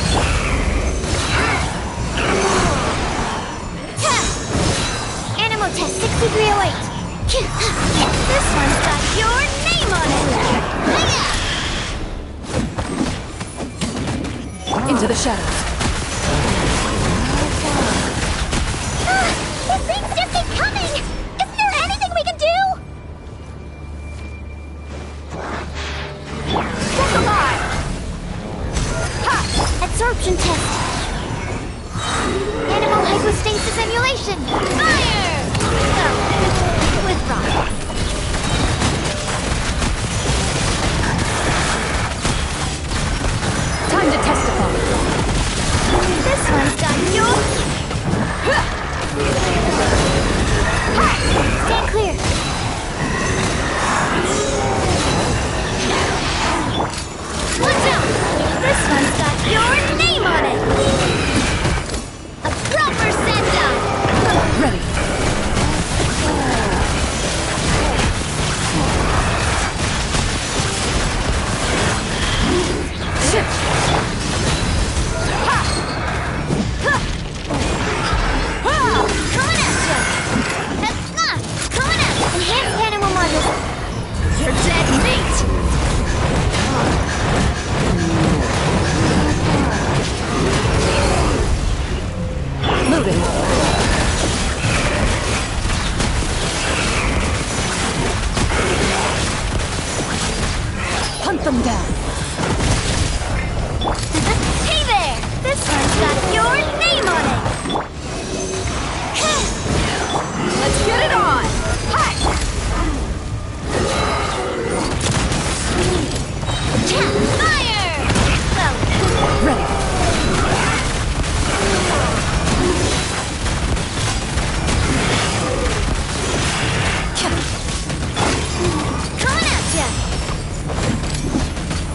Animal test 6308. This one's got your name on it. Into the shadows. These things just keep coming! Isn't there anything we can do? Look alive! Ha! Absorption test. Animal hypostasis emulation. Fire! Oh, withdraw. Time to testify. This one's got your... Hi! Stand clear. Watch out! This one's got your name on it! A proper send-down! Ready. Coming at ya! Coming at ya! Enhanced animal modules. You're dead meat! Loaded. Hunt them down. Hey there! This one's got your name on it! Let's get it on! Hi! Fire! Well, ready. Coming at ya!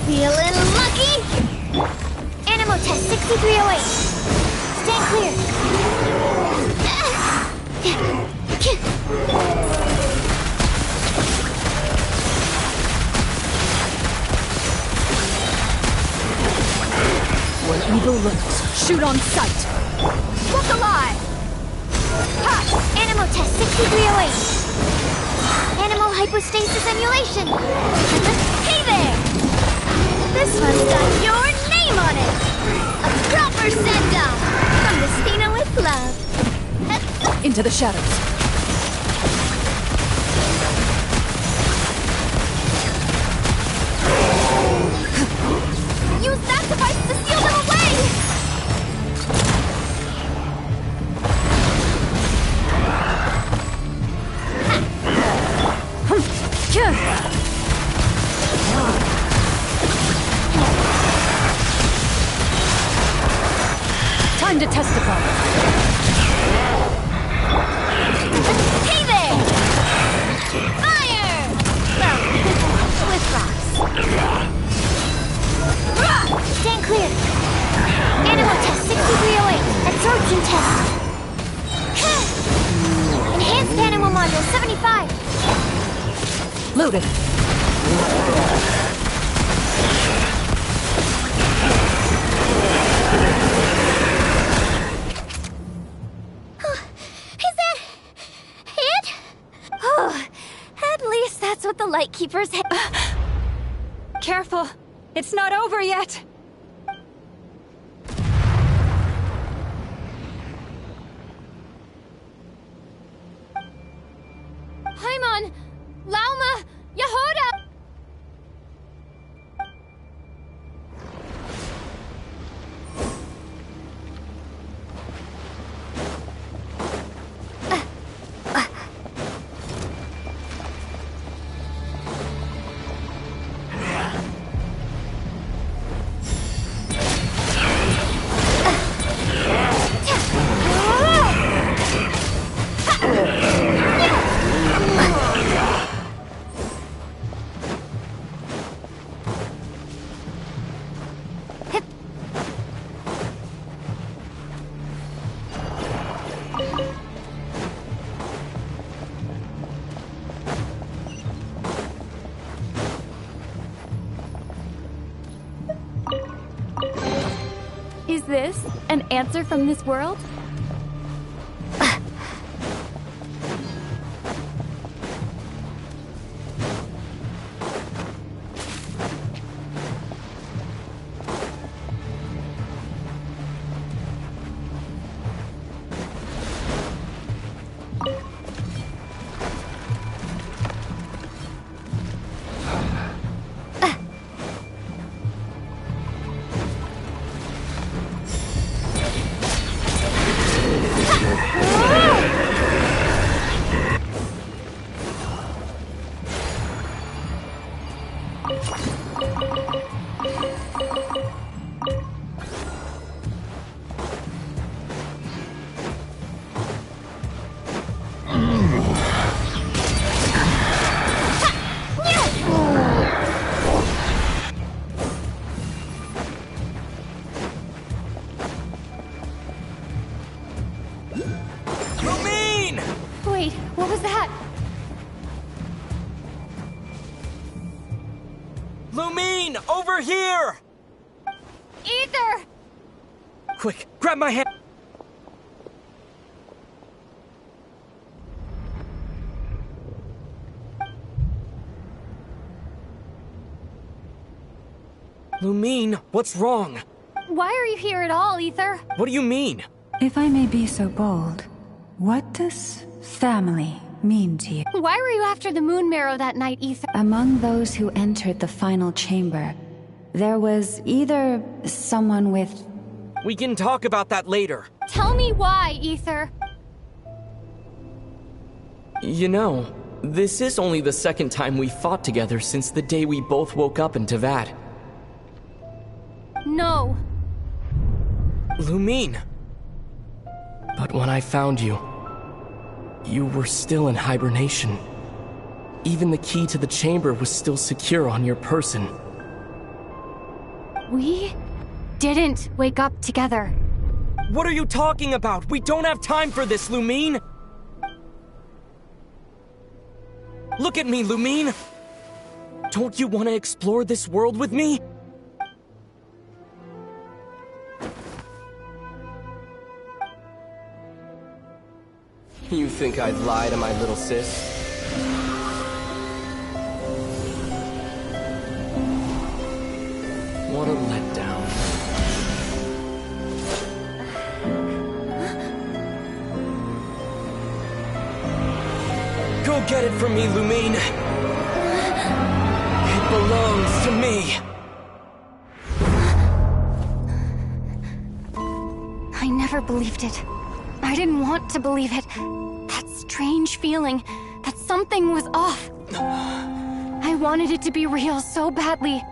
Feeling lucky? Animal test 6308. Stand clear. Where evil lurks, shoot on sight. Look alive! Ha! Animal test 6308. Animal hypostasis emulation. Hey there! This one's got your name on it. A proper send-down from the Spina with love. Into the shadows. Use that device to seal them away! module 75. Loaded. Is that it? Oh, at least that's what the Lightkeepers Careful. It's not over yet. Paimon! Lauma! Yehoda! Is this an answer from this world? Wait, what was that? Lumine, over here! Ether! Quick, grab my hand! Lumine, what's wrong? Why are you here at all, Ether? What do you mean? If I may be so bold, what does family mean to you? Why were you after the Moon Marrow that night, Ether? Among those who entered the final chamber, there was either someone with... We can talk about that later. Tell me why, Ether. You know, this is only the second time we fought together since the day we both woke up in Tevat. No. Lumine. But when I found you, you were still in hibernation. Even the key to the chamber was still secure on your person. We didn't wake up together. What are you talking about? We don't have time for this, Lumine! Look at me, Lumine! Don't you want to explore this world with me? You think I'd lie to my little sis? What a letdown. Go get it from me, Lumine. It belongs to me. I never believed it. I didn't want to believe it. That strange feeling that something was off. I wanted it to be real so badly.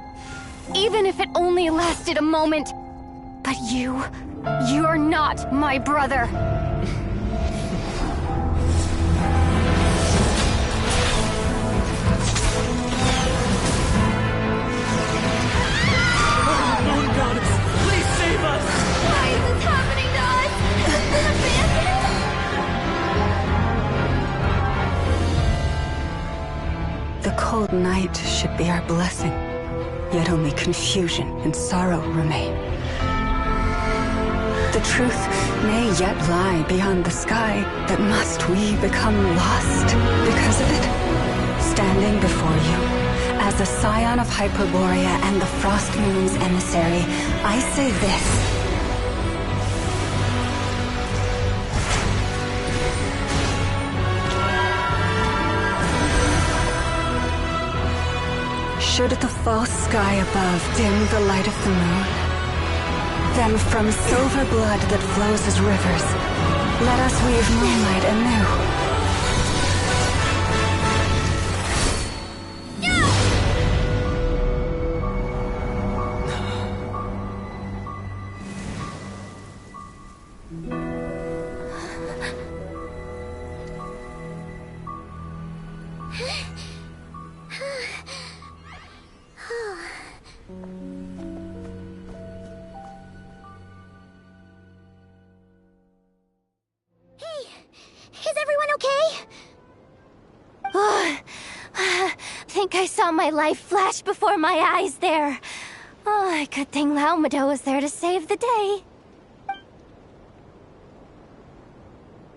Even if it only lasted a moment. But you're not my brother. Moon Goddess, please save us! Why is this happening to us? cold night should be our blessing, yet only confusion and sorrow remain. The truth may yet lie beyond the sky, but must we become lost because of it? Standing before you, as a scion of Hyperborea and the Frost Moon's emissary, I say this. Should the false sky above dim the light of the moon, then from silver blood that flows as rivers, let us weave moonlight anew. I saw my life flash before my eyes there. Oh, good thing Laumado was there to save the day.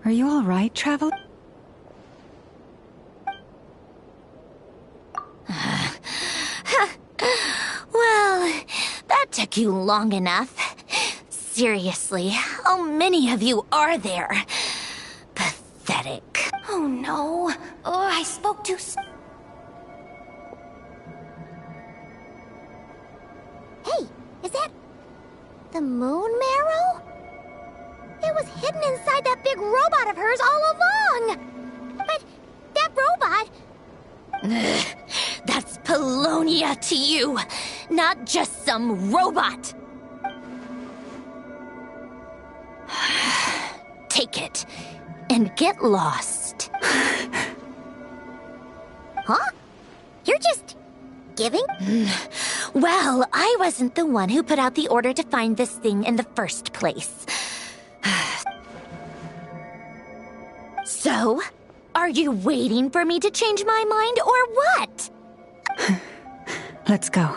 Are you all right, Traveler? Well, that took you long enough. Seriously, how many of you are there? Pathetic. Oh no. Oh, I spoke too soon. Hey, is that the moon marrow? It was hidden inside that big robot of hers all along. But that robot... That's Polonia to you, not just some robot. Take it and get lost. Huh? You're just... giving? Well, I wasn't the one who put out the order to find this thing in the first place. So, are you waiting for me to change my mind or what? Let's go.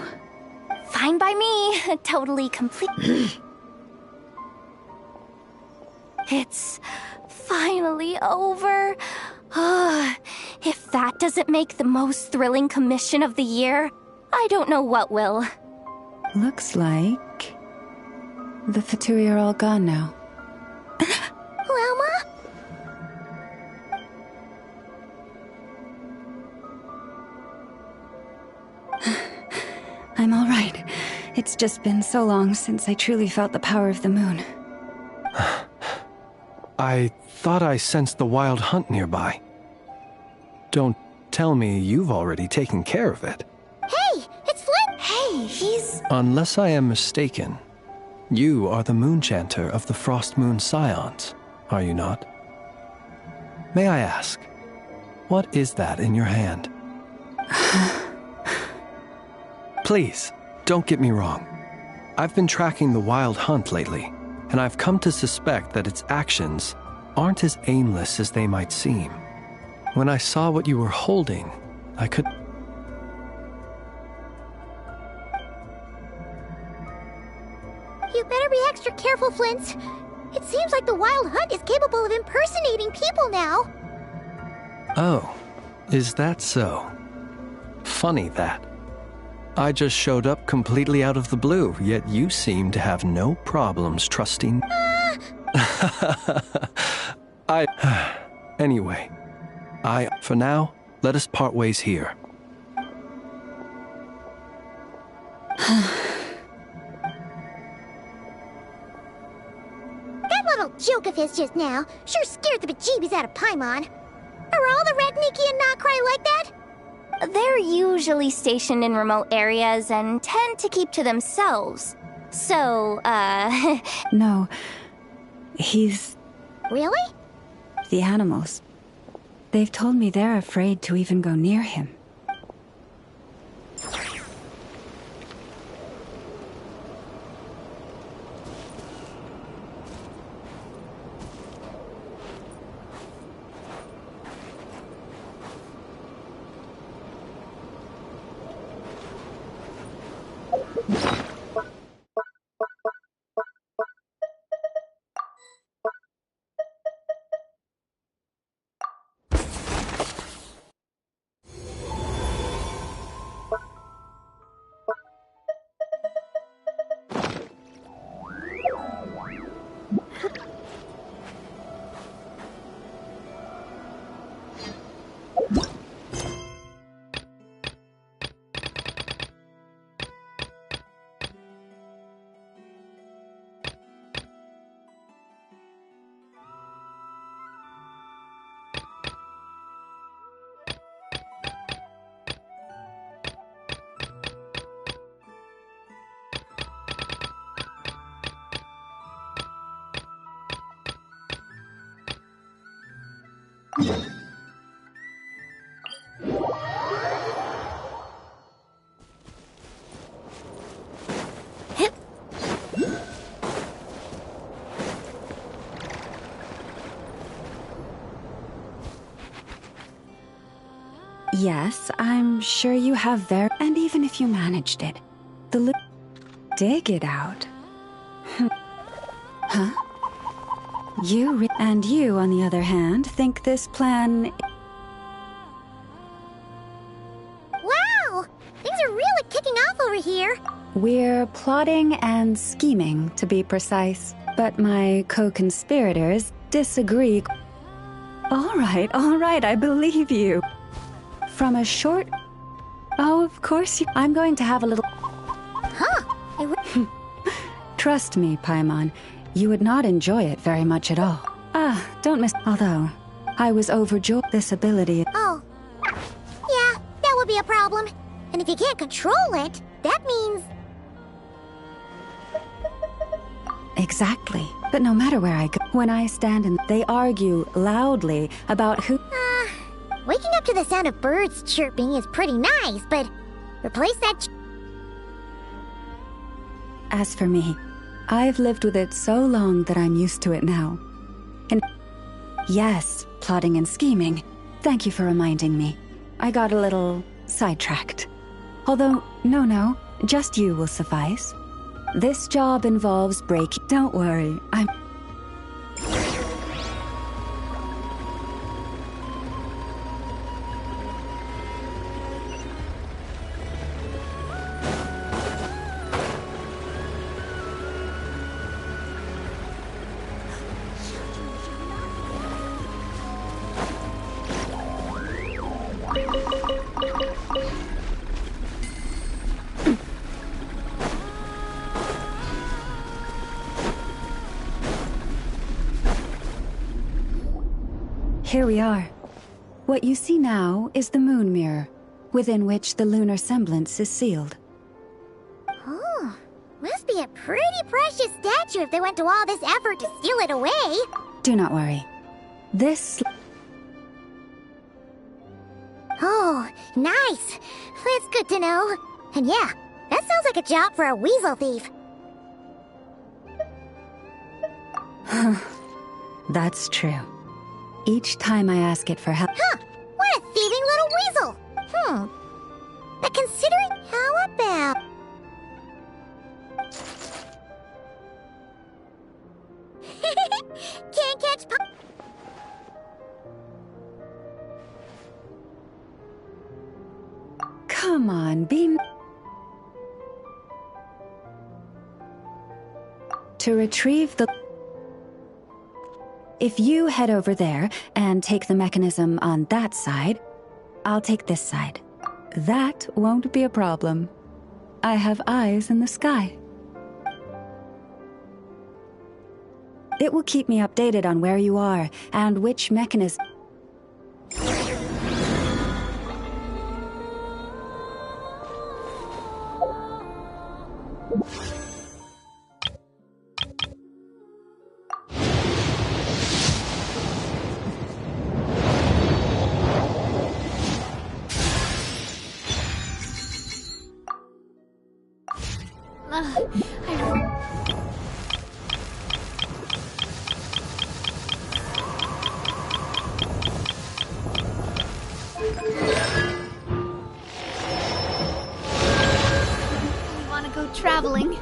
Fine by me. Totally complete. It's finally over. If that doesn't make the most thrilling commission of the year, I don't know what will. Looks like the Fatui are all gone now. Lelma? I'm all right. It's just been so long since I truly felt the power of the moon. I thought I sensed the wild hunt nearby. Don't tell me you've already taken care of it. Hey, it's Flint! Hey, he's... Unless I am mistaken, you are the Moonchanter of the Frost Moon Scions, are you not? May I ask, what is that in your hand? Please, don't get me wrong. I've been tracking the wild hunt lately, and I've come to suspect that its actions aren't as aimless as they might seem. When I saw what you were holding, I could... You better be extra careful, Flint. It seems like the Wild Hunt is capable of impersonating people now. Oh, is that so? Funny that. I just showed up completely out of the blue, yet you seem to have no problems trusting... Anyway, for now, let us part ways here. That little joke of his just now sure scared the bejeebies out of Paimon. Are all the Redniki and Nokrai like that? They're usually stationed in remote areas and tend to keep to themselves. So, No. He's... Really? The animals. They've told me they're afraid to even go near him. Yes, I'm sure you have and even if you managed it, dig it out. Huh? And you, on the other hand, think this plan... Wow! Things are really kicking off over here. We're plotting and scheming, to be precise. But my co-conspirators disagree. All right, I believe you. From a short... Oh, of course I'm going to have a little... Huh? Trust me, Paimon. You would not enjoy it very much at all. Don't miss... Although, I was overjoyed this ability... Oh. Yeah, that would be a problem. And if you can't control it, that means... Exactly. But no matter where I go, when I stand and they argue loudly about who... Waking up to the sound of birds chirping is pretty nice, but replace that... As for me, I've lived with it so long that I'm used to it now. And yes, plotting and scheming. Thank you for reminding me. I got a little sidetracked. Although, no, just you will suffice. This job involves breaking... Don't worry, I'm... Here we are. What you see now is the moon mirror, within which the lunar semblance is sealed. Oh, must be a pretty precious statue if they went to all this effort to steal it away. Do not worry. This... Oh, nice. That's good to know. And yeah, that sounds like a job for a weasel thief. That's true. Each time I ask it for help... Huh! What a thieving little weasel! But considering... How about... Can't catch... Come on, be... To retrieve the... If you head over there and take the mechanism on that side, I'll take this side. That won't be a problem. I have eyes in the sky. It will keep me updated on where you are and which mechanism... Traveling.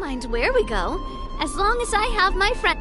mind where we go, as long as I have my friend.